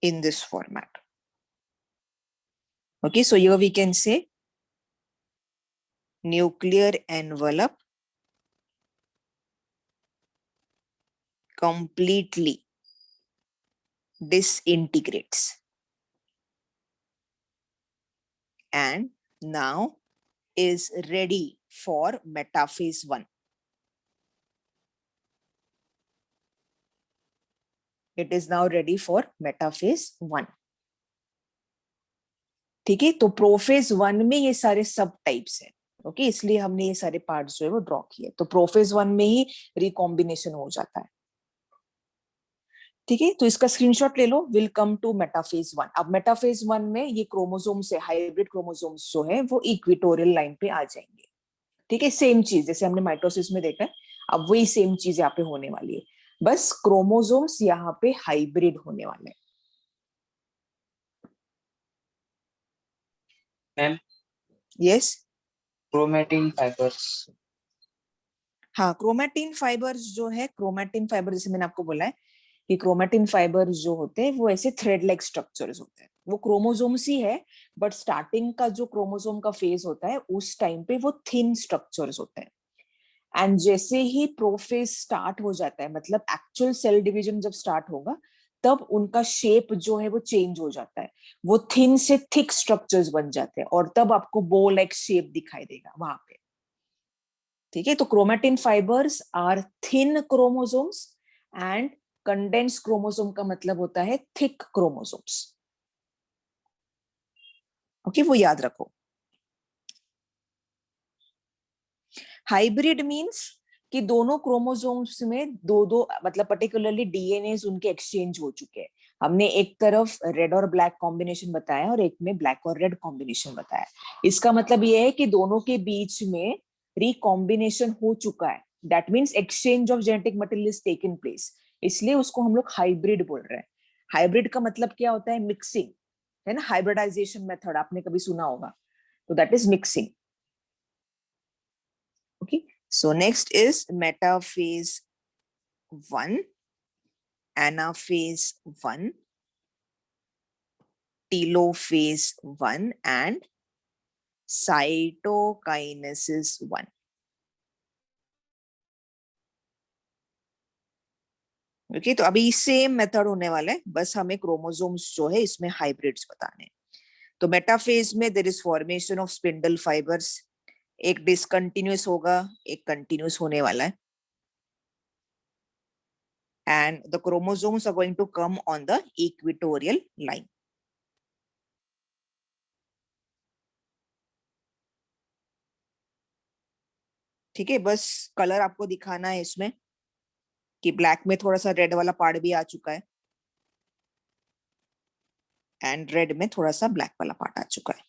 In this format. Okay, so here we can say nuclear envelope completely disintegrates and now is ready for metaphase 1. It is now ready for metaphase 1. ठीक है, तो प्रोफेज 1 में ये सारे सब टाइप्स है. ओके, इसलिए हमने ये सारे पार्ट्स जो है वो ड्रॉ किए. तो प्रोफेज 1 में ही रिकॉम्बिनेशन हो जाता है. ठीक है, तो इसका स्क्रीनशॉट ले लो. Will come to metaphase 1. अब मेटाफेज 1 में ये क्रोमोसोम्स है, हाइब्रिड क्रोमोसोम्स जो है वो इक्वेटोरियल लाइन पे आ जाएंगे. ठीक है, सेम चीज जैसे हमने माइटोसिस में देखा है, अब वही सेम चीज यहाँ पे होने वाली है. बस क्रोमोसोम्स यहाँ पे हाइब्रिड होने वाले हैं. Ma'am, yes, chromatin fibres. हाँ, क्रोमेटिन फाइबर्स जो है, क्रोमेटिन फाइबर जैसे मैंने आपको बोला है कि क्रोमेटिन फाइबर्स जो होते हैं वो ऐसे थ्रेड लाइक स्ट्रक्चर्स होते हैं. वो क्रोमोसोम्स ही है, बट स्टार्टिंग का जो क्रोमोसोम का फेज होता है उस टाइम पे वो थिन स्ट्रक्चर्स होते हैं. एंड जैसे ही प्रोफेज स्टार्ट हो जाता है, मतलब एक्चुअल सेल डिवीजन जब स्टार्ट होगा, तब उनका शेप जो है वो चेंज हो जाता है. वो थिन से थिक स्ट्रक्चर्स बन जाते हैं और तब आपको बो लाइक शेप दिखाई देगा वहां पे. ठीक है, तो chromatin fibres are thin chromosomes and condense chromosome का मतलब होता है थिक क्रोमोसोम्स। ओके, वो याद रखो। हाइब्रिड मींस कि दोनों क्रोमोसोम्स में दो दो मतलब पर्टिकुलरली डीएनए उनके एक्सचेंज हो चुके हैं। हमने एक तरफ रेड और ब्लैक कॉम्बिनेशन बताया और एक में ब्लैक और रेड कॉम्बिनेशन बताया। इसका मतलब ये है कि दोनों के बीच में रिकॉम्बिनेशन हो चुका है। That means exchange of genetic material is taken place, इसलिए उसको हम लोग हाइब्रिड बोल रहे हैं। हाइब्रिड का मतलब क्या होता है? मिक्सिंग, है ना, हाइब्रिडाइजेशन मेथड आपने कभी सुना होगा, तो that is mixing. Okay, so next is metaphase 1, anaphase 1, telophase 1 and cytokinesis 1. Okay, तो अभी सेम मेथड होने वाला है, बस हमें क्रोमोसोम्स जो है इसमें हाइब्रिड्स बताने हैं। तो मेटाफेज में there is formation of spindle fibres, एक डिसकंटिन्यूअस होगा, एक कंटिन्यूअस होने वाला है, and the chromosomes are going to come on the equatorial line. ठीक है, बस कलर आपको दिखाना है इसमें कि ब्लैक में थोड़ा सा रेड वाला पार्ट भी आ चुका है एंड रेड में थोड़ा सा ब्लैक वाला पार्ट आ चुका है।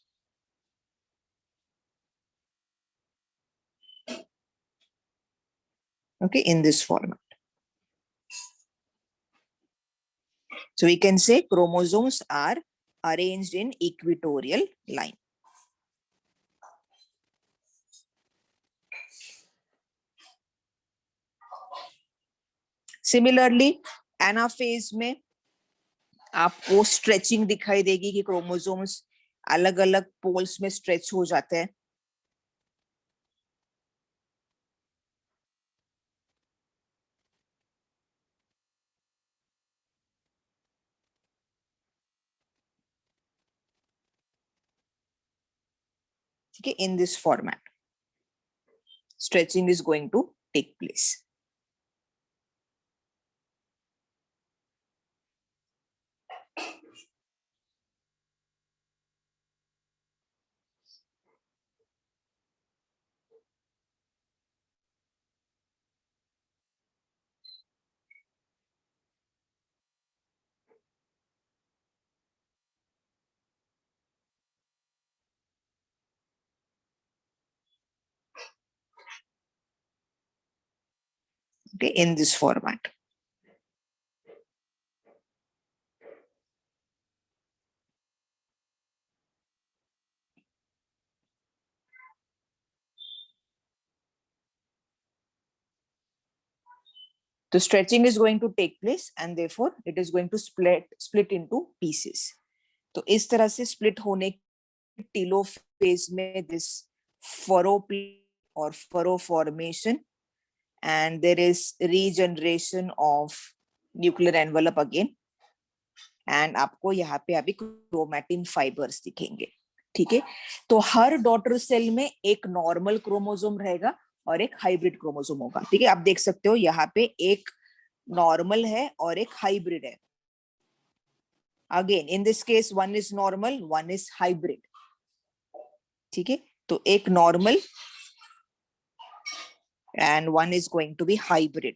Okay, in this format. So we can say chromosomes are arranged in equatorial line. Similarly, anaphase में आपको स्ट्रेचिंग दिखाई देगी कि क्रोमोसोम्स अलग अलग पोल्स में स्ट्रेच हो जाते हैं। ठीक है, in this format stretching is going to take place. Okay, in this format. The stretching is going to take place and therefore it is going to split into pieces. तो इस तरह से split होने telophase में this furrow or furrow formation and there is regeneration of nuclear envelope again and आपको यहाँ पे अभी क्रोमैटिन फाइबर्स दिखेंगे। ठीक है, तो हर डॉटर सेल में एक नॉर्मल क्रोमोसोम रहेगा और एक हाइब्रिड क्रोमोसोम होगा। ठीक है, आप देख सकते हो यहाँ पे एक नॉर्मल है और एक हाइब्रिड है। Again in this case one is normal, one is hybrid. ठीक है, तो एक normal and one is going to be hybrid.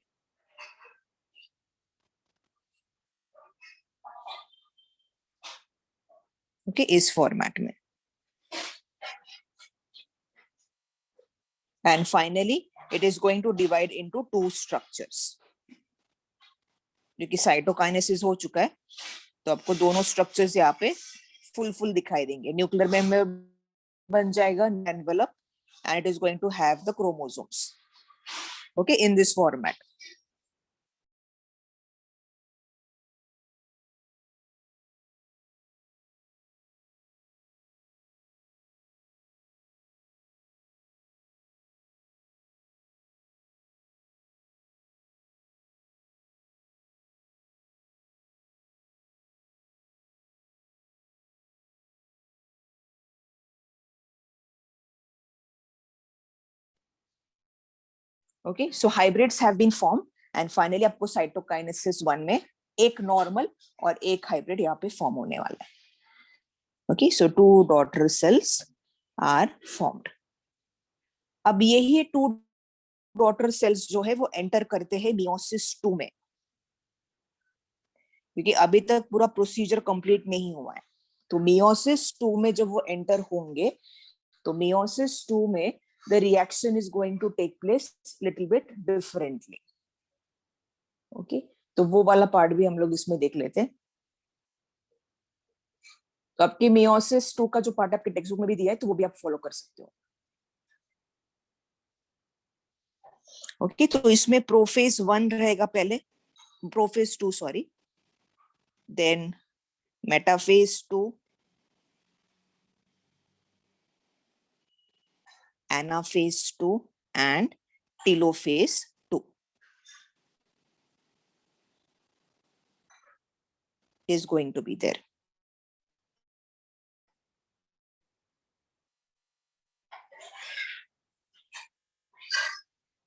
Okay, इस फॉर्मेट में। And finally, it is going to divide into two structures. क्योंकि cytokinesis हो चुका है तो आपको दोनों स्ट्रक्चर्स यहाँ पे फुल दिखाई देंगे। न्यूक्लियर मेंबर बन जाएगा envelope and it is going to have the chromosomes. Okay, in this format. Okay, so hybrids have been form and finally आपको साइटोकाइनेसिस 1 में एक नॉर्मल और एक हाइब्रिड यहाँ पे फॉर्म होने वाला है. Okay, so 2 daughter cells are formed. अब यही 2 डॉटर सेल्स जो है वो एंटर करते हैं मियोसिस 2 में, क्योंकि अभी तक पूरा प्रोसीजर कंप्लीट नहीं हुआ है. तो मियोसिस 2 में जब वो एंटर होंगे तो मियोसिस 2 में the reaction is going to take place little bit differently. Okay, तो वो वाला पार्ट भी हम लोग इसमें देख लेते हैं. तो आपकी मियोसिस 2 का जो पार्ट आपके टेक्स्ट बुक में भी दिया है तो वो भी आप फॉलो कर सकते हो. ओके, तो इसमें प्रोफेज 1 रहेगा पहले, prophase 2 sorry, then metaphase 2, anaphase 2 and telophase 2 is going to be there.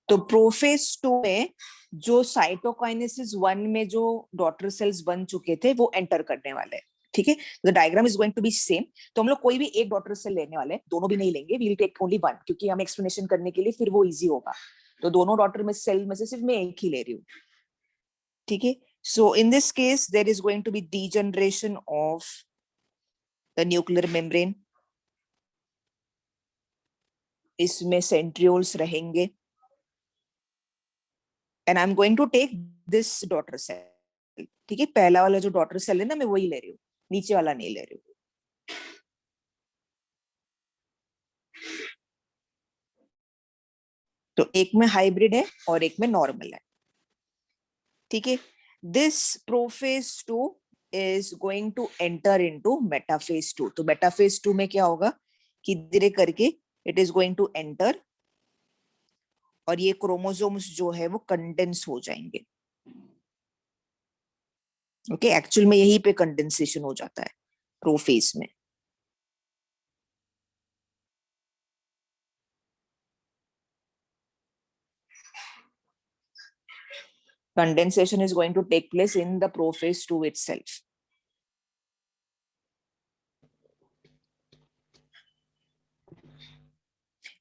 तो प्रोफेज 2 में जो साइटोकाइनेसिस 1 में जो डॉटर सेल्स बन चुके थे वो एंटर करने वाले हैं. ठीक है, the diagram is going to be same. तो हम लोग कोई भी एक डॉटर सेल लेने वाले हैं, दोनों भी नहीं लेंगे, we will take only one, क्योंकि हम एक्सप्लेनेशन करने के लिए फिर वो इजी होगा. तो दोनों डॉटर में सेल में से सिर्फ मैं एक ही ले रही हूँ. ठीक है, so in this case there is going to be degeneration of the nuclear membrane. इसमें सेंट्रियोल्स रहेंगे and I'm going to take this daughter cell. ठीक है, पहला वाला जो डॉटर सेल है ना मैं वही ले रही हूँ, नीचे वाला नहीं ले रही हूँ. तो एक में हाइब्रिड है और एक में नॉर्मल है. ठीक है, this prophase 2 is going to enter into metaphase 2. तो मेटाफेज 2 में क्या होगा कि धीरे करके it is going to enter और ये क्रोमोसोम्स जो है वो कंडेंस हो जाएंगे. ओके, एक्चुअल में यही पे कंडेंसेशन हो जाता है प्रोफेज में. Condensation is going to take place in the prophase 2 itself.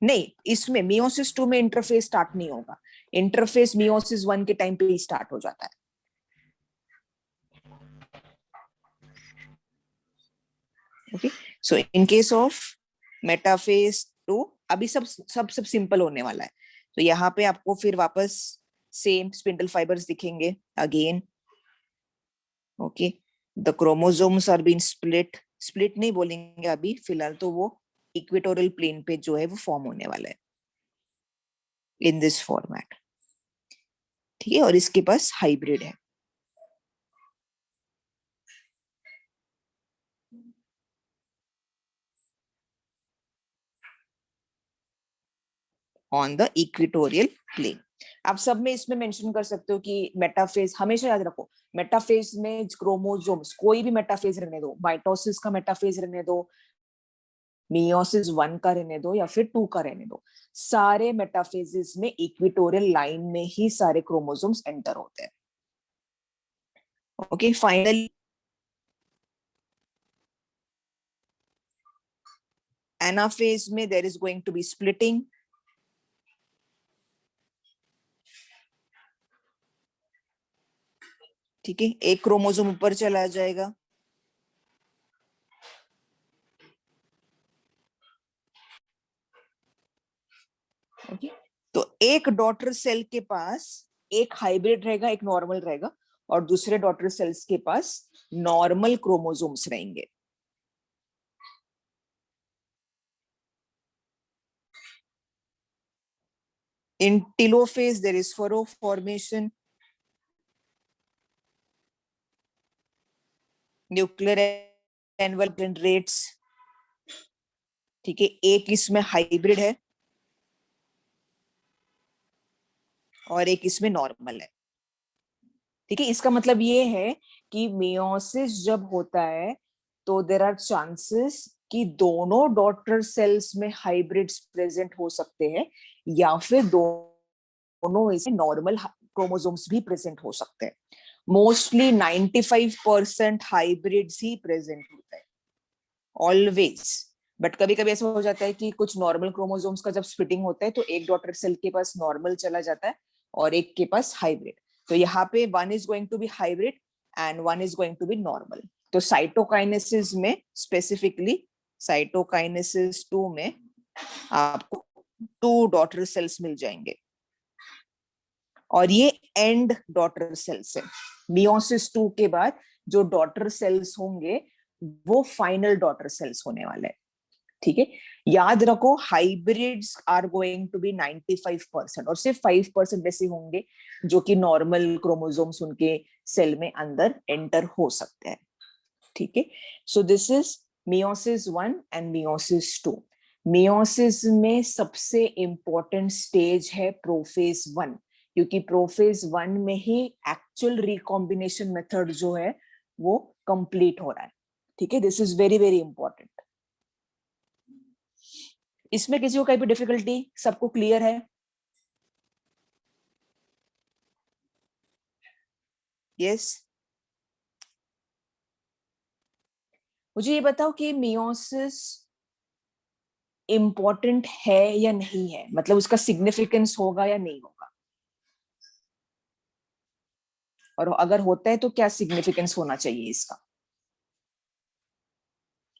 नहीं, इसमें मियोसिस 2 में इंटरफेस स्टार्ट नहीं होगा. इंटरफेस मियोसिस 1 के टाइम पे ही स्टार्ट हो जाता है. Okay, so in case of metaphase 2 अभी सब सिंपल होने वाला है. तो यहाँ पे आपको फिर वापस सेम स्पिंडल फाइबर्स दिखेंगे again. Okay, the chromosomes are been split नहीं बोलेंगे अभी फिलहाल, तो वो इक्वेटोरियल प्लेन पे जो है वो फॉर्म होने वाला है इन दिस फॉर्मेट. ठीक है, और इसके पास हाइब्रिड है. On the equatorial plane. आप सब में इसमें मेंशन कर सकते हो कि मेटाफेज, हमेशा याद रखो मेटाफेज में क्रोमोसोम्स कोई भी मेटाफेज रहने दो, माइटोसिस का मेटाफेज रहने दो, मियोसिस 1 का रहने दो या फिर 2 का रहने दो, सारे मेटाफेजेस में इक्वेटोरियल लाइन में ही सारे क्रोमोसोम्स एंटर होते हैं. ओके, फाइनली एनाफेज में there is going to be splitting. ठीक है, एक क्रोमोसोम ऊपर चला जाएगा. ओके, तो एक डॉटर सेल के पास एक हाइब्रिड रहेगा, एक नॉर्मल रहेगा, और दूसरे डॉटर सेल्स के पास नॉर्मल क्रोमोसोम्स रहेंगे. In telophase there is furrow formation. Nuclear envelope generates. ठीक है, एक इसमें हाइब्रिड है और एक इसमें नॉर्मल है. ठीक है, इसका मतलब ये है कि मियोसिस जब होता है तो देयर आर चांसेस कि दोनों डॉटर सेल्स में हाइब्रिड्स प्रेजेंट हो सकते हैं या फिर दोनों दोनों इसमें नॉर्मल क्रोमोसोम्स भी प्रेजेंट हो सकते हैं. मोस्टली 95% हाइब्रिड्स ही प्रेजेंट होते हैं ऑलवेज. बट कभी कभी ऐसा हो जाता है कि कुछ नॉर्मल क्रोमोसोम्स का जब स्प्लिटिंग होता है तो एक डॉटर सेल के पास नॉर्मल चला जाता है और एक के पास हाइब्रिड. तो यहाँ पे one is going to be hybrid and one is going to be normal. तो साइटोकाइनेसिस में स्पेसिफिकली साइटोकाइनेसिस 2 में आपको 2 डॉटर सेल्स मिल जाएंगे और ये एंड डॉटर सेल्स है. मियोसिस 2 के बाद जो डॉटर सेल्स होंगे वो फाइनल डॉटर सेल्स होने वाले हैं. ठीक है, याद रखो hybrids are going to be 95% और सिर्फ 5% ऐसे होंगे जो कि नॉर्मल क्रोमोसोम्स उनके सेल में अंदर एंटर हो सकते हैं. ठीक है, so this is meiosis 1 and meiosis 2. Meiosis में सबसे इंपॉर्टेंट स्टेज है प्रोफेज 1, क्योंकि प्रोफेज 1 में ही एक्चुअल रिकॉम्बिनेशन मेथड जो है वो कंप्लीट हो रहा है. ठीक है, this is very very important. इसमें किसी को कहीं भी डिफिकल्टी, सबको क्लियर है? यस. मुझे ये बताओ कि मियोसिस इंपॉर्टेंट है या नहीं है, मतलब उसका सिग्निफिकेंस होगा या नहीं होगा, और अगर होता है तो क्या सिग्निफिकेंस होना चाहिए इसका?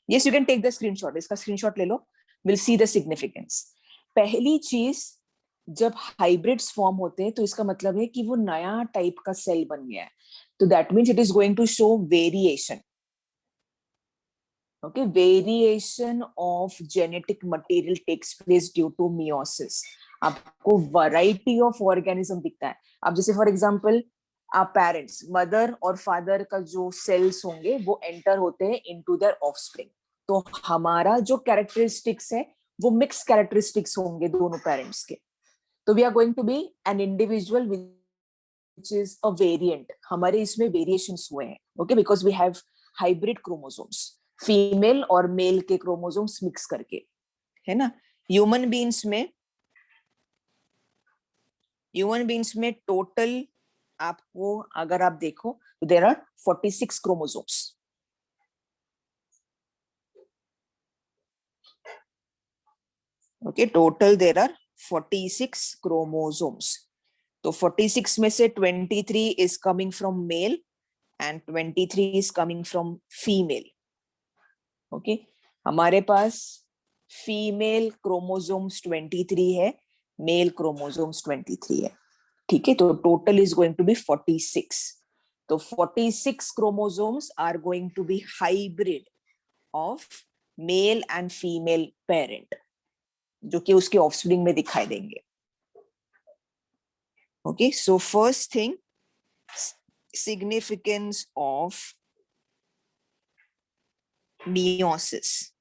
Yes, you can take the screenshot. इसका स्क्रीनशॉट ले लो. Will see the significance. पहली चीज, जब हाइब्रिड्स फॉर्म होते हैं तो इसका मतलब है कि वो नया टाइप का सेल बन गया है. तो that means it is going to show variation. Okay, variation of genetic material takes place due to meiosis. आपको variety of organism दिखता है. अब जैसे फॉर एग्जाम्पल आप पेरेंट्स, मदर और फादर का जो सेल्स होंगे वो एंटर होते हैं इनटू देयर ऑफस्प्रिंग. तो हमारा जो कैरेक्टरिस्टिक्स है वो मिक्स कैरेक्टरिस्टिक्स होंगे दोनों पेरेंट्स के. तो we are going to be an individual which is a variant. हमारे इसमें वेरिएशंस हुए हैं. Okay, because we have hybrid chromosomes, female और मेल के क्रोमोसोम्स मिक्स करके, है ना. ह्यूमन बीन्स में टोटल आपको अगर आप देखो तो there are 46 chromosomes. Okay, total there are 46 chromosomes. तो 46 में से 23 is coming from male and 23 is coming from female. Okay, हमारे पास फीमेल क्रोमोसोम्स 23 है, मेल क्रोमोसोम्स 23 है. ठीक है, तो total is going to be 46. तो 46 chromosomes are going to be hybrid of male and female parent, जो कि उसके ऑफस्प्रिंग में दिखाई देंगे. Okay, so first thing, significance of meiosis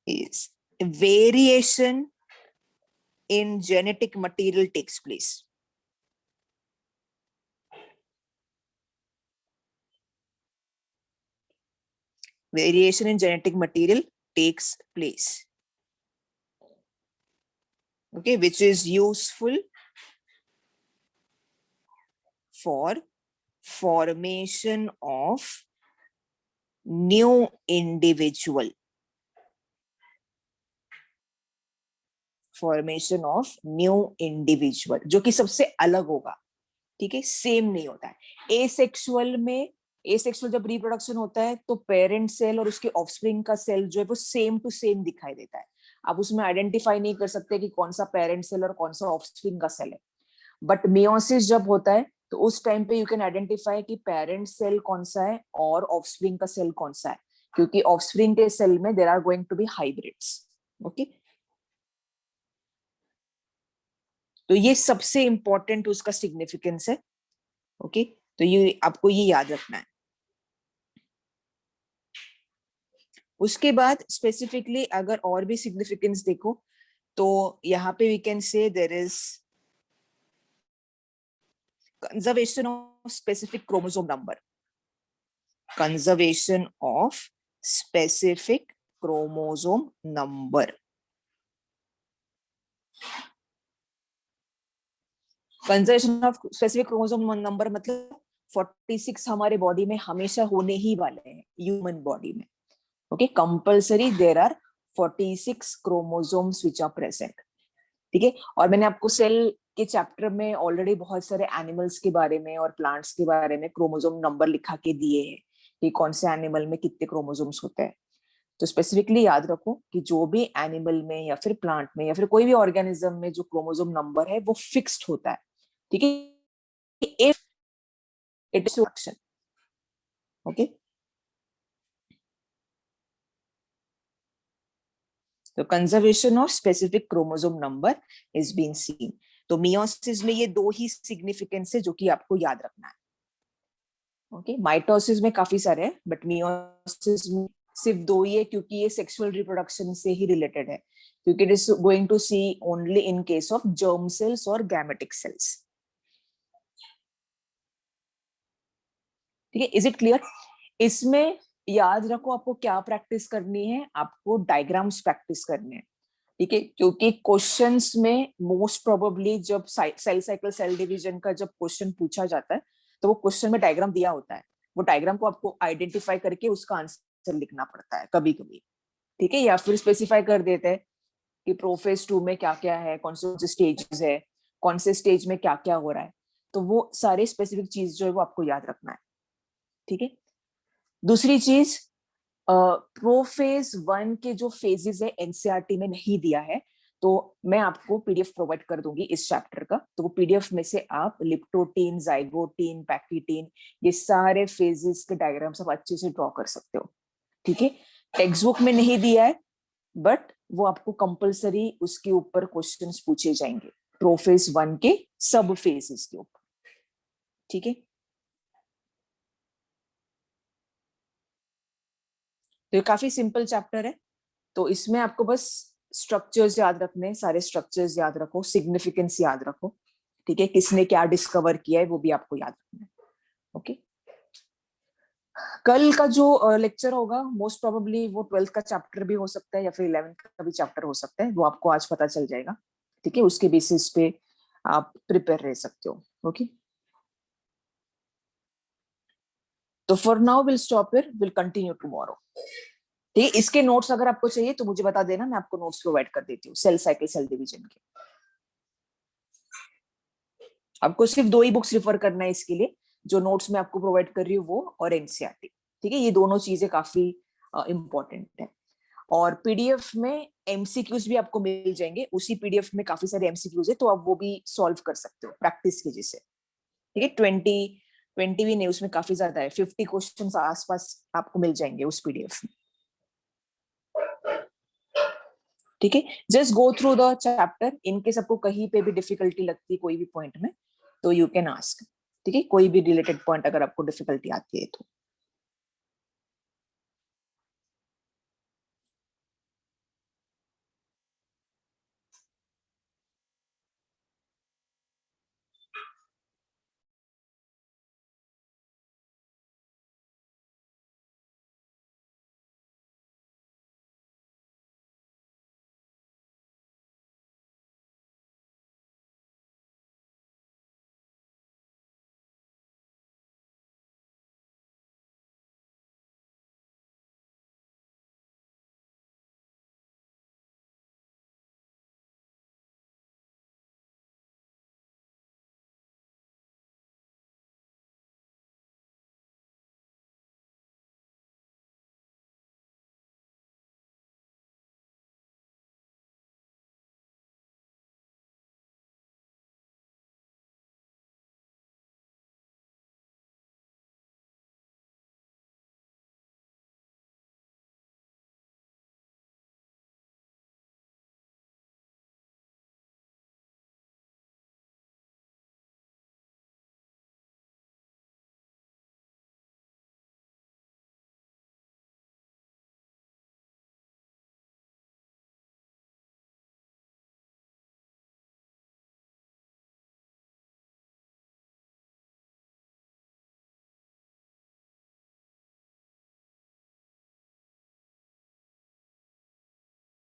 is variation in genetic material takes place. Variation in genetic material takes place. Okay, which is useful for formation of new individual. Formation of new individual, जो कि सबसे अलग होगा. ठीक है, same नहीं होता है. एसेक्सुअल जब रिप्रोडक्शन होता है तो पेरेंट सेल और उसके ऑफस्प्रिंग का सेल जो है वो सेम टू सेम दिखाई देता है. आप उसमें आइडेंटिफाई नहीं कर सकते कि कौन सा पेरेंट सेल और कौन सा ऑफस्प्रिंग का सेल है. बट मियोसिस जब होता है तो उस टाइम पे यू कैन आइडेंटिफाई कि पेरेंट सेल कौन सा है और ऑफस्प्रिंग का सेल कौन सा है, क्योंकि ऑफस्प्रिंग के सेल में there are going to be hybrids. Okay, तो ये सबसे इंपॉर्टेंट उसका सिग्निफिकेंस है. ओके, तो ये आपको ये याद रखना है. उसके बाद स्पेसिफिकली अगर और भी सिग्निफिकेंस देखो तो यहाँ पे we can say there is conservation of specific chromosome number. Conservation of specific chromosome number. Conservation of specific chromosome number मतलब 46 हमारे बॉडी में हमेशा होने ही वाले हैं ह्यूमन बॉडी में. Okay, compulsory there are 46 chromosomes which are present. ठीक है, और मैंने आपको सेल के चैप्टर में ऑलरेडी बहुत सारे एनिमल्स के बारे में और प्लांट्स के बारे में क्रोमोसोम नंबर लिखा के दिए हैं कि कौन से एनिमल में कितने क्रोमोसोम्स होते हैं. तो स्पेसिफिकली याद रखो कि जो भी एनिमल में या फिर प्लांट में या फिर कोई भी ऑर्गेनिज्म में जो क्रोमोसोम नंबर है वो फिक्स्ड होता है. ठीक है, if it is action. Okay, तो conservation of specific chromosome number is being seen. तो मियोसिस में ये दो ही सिग्निफिकेंस है जो कि आपको याद रखना है. ओके, माइटोसिस में काफी सारे हैं बट मियोसिस में सिर्फ दो ही है क्योंकि ये सेक्सुअल रिप्रोडक्शन से ही रिलेटेड है, क्योंकि it is going to see only in case of germ cells और गैमेटिक सेल्स. ठीक है, इज इट क्लियर? इसमें याद रखो आपको क्या प्रैक्टिस करनी है, आपको डायग्राम्स प्रैक्टिस करने हैं. ठीक है, क्योंकि क्वेश्चंस में मोस्ट प्रोबेबली जब सेल साइकिल सेल डिवीजन का जब क्वेश्चन पूछा जाता है तो वो क्वेश्चन में डायग्राम दिया होता है, वो डायग्राम को आपको आइडेंटिफाई करके उसका आंसर लिखना पड़ता है कभी कभी. ठीक है, या फिर स्पेसिफाई कर देते हैं कि प्रोफेज 2 में क्या क्या है, कौन से स्टेजेस है, कौन से स्टेज में क्या क्या हो रहा है. तो वो सारे स्पेसिफिक चीज जो है वो आपको याद रखना है. ठीक है, दूसरी चीज, प्रोफेज 1 के जो फेजेस है एनसीईआरटी में नहीं दिया है, तो मैं आपको पीडीएफ प्रोवाइड कर दूंगी इस चैप्टर का. तो वो पीडीएफ में से आप लिप्टोटीन, जाइगोटीन, पैक्टिटीन, ये सारे फेजेस के डायग्राम्स आप अच्छे से ड्रॉ कर सकते हो. ठीक है, टेक्स्ट बुक में नहीं दिया है बट वो आपको कंपल्सरी उसके ऊपर क्वेश्चंस पूछे जाएंगे प्रोफेज 1 के सब फेजेस के ऊपर. ठीक है, तो ये काफी सिंपल चैप्टर है. तो इसमें आपको बस स्ट्रक्चर्स याद रखने, सारे स्ट्रक्चर्स याद रखो, सिग्निफिकेंस याद रखो. ठीक है, किसने क्या डिस्कवर किया है वो भी आपको याद रखना है. ओके, कल का जो लेक्चर होगा मोस्ट प्रोबेबली वो 12th का चैप्टर भी हो सकता है या फिर 11th का भी चैप्टर हो सकता है, वो आपको आज पता चल जाएगा. ठीक है, उसके बेसिस पे आप प्रिपेयर रह सकते हो. ओके, तो for now will stop here, will continue tomorrow. ठीक है, इसके नोट्स अगर आपको चाहिए तो मुझे बता देना, मैं आपको नोट्स प्रोवाइड कर देती हूँ सेल साइकिल सेल डिवीजन के. आपको सिर्फ दो ही बुक्स रिफर करना है इसके लिए, जो नोट्स मैं आपको प्रोवाइड कर रही हूँ वो और एनसीईआरटी. ठीक है, ये दोनों चीजें काफी इंपॉर्टेंट है. और पीडीएफ में एमसीक्यूज भी आपको मिल जाएंगे, उसी पीडीएफ में काफी सारे एमसीक्यूज है तो आप वो भी सॉल्व कर सकते हो प्रैक्टिस की वजह से. ठीक है, 20 भी नहीं, उसमें काफी ज्यादा है, 50 क्वेश्चंस आसपास आपको मिल जाएंगे उस पीडीएफ में. ठीक है, just go through the chapter. In case आपको कहीं पे भी डिफिकल्टी लगती है कोई भी पॉइंट में तो यू कैन आस्क. ठीक है, कोई भी रिलेटेड पॉइंट अगर आपको डिफिकल्टी आती है तो.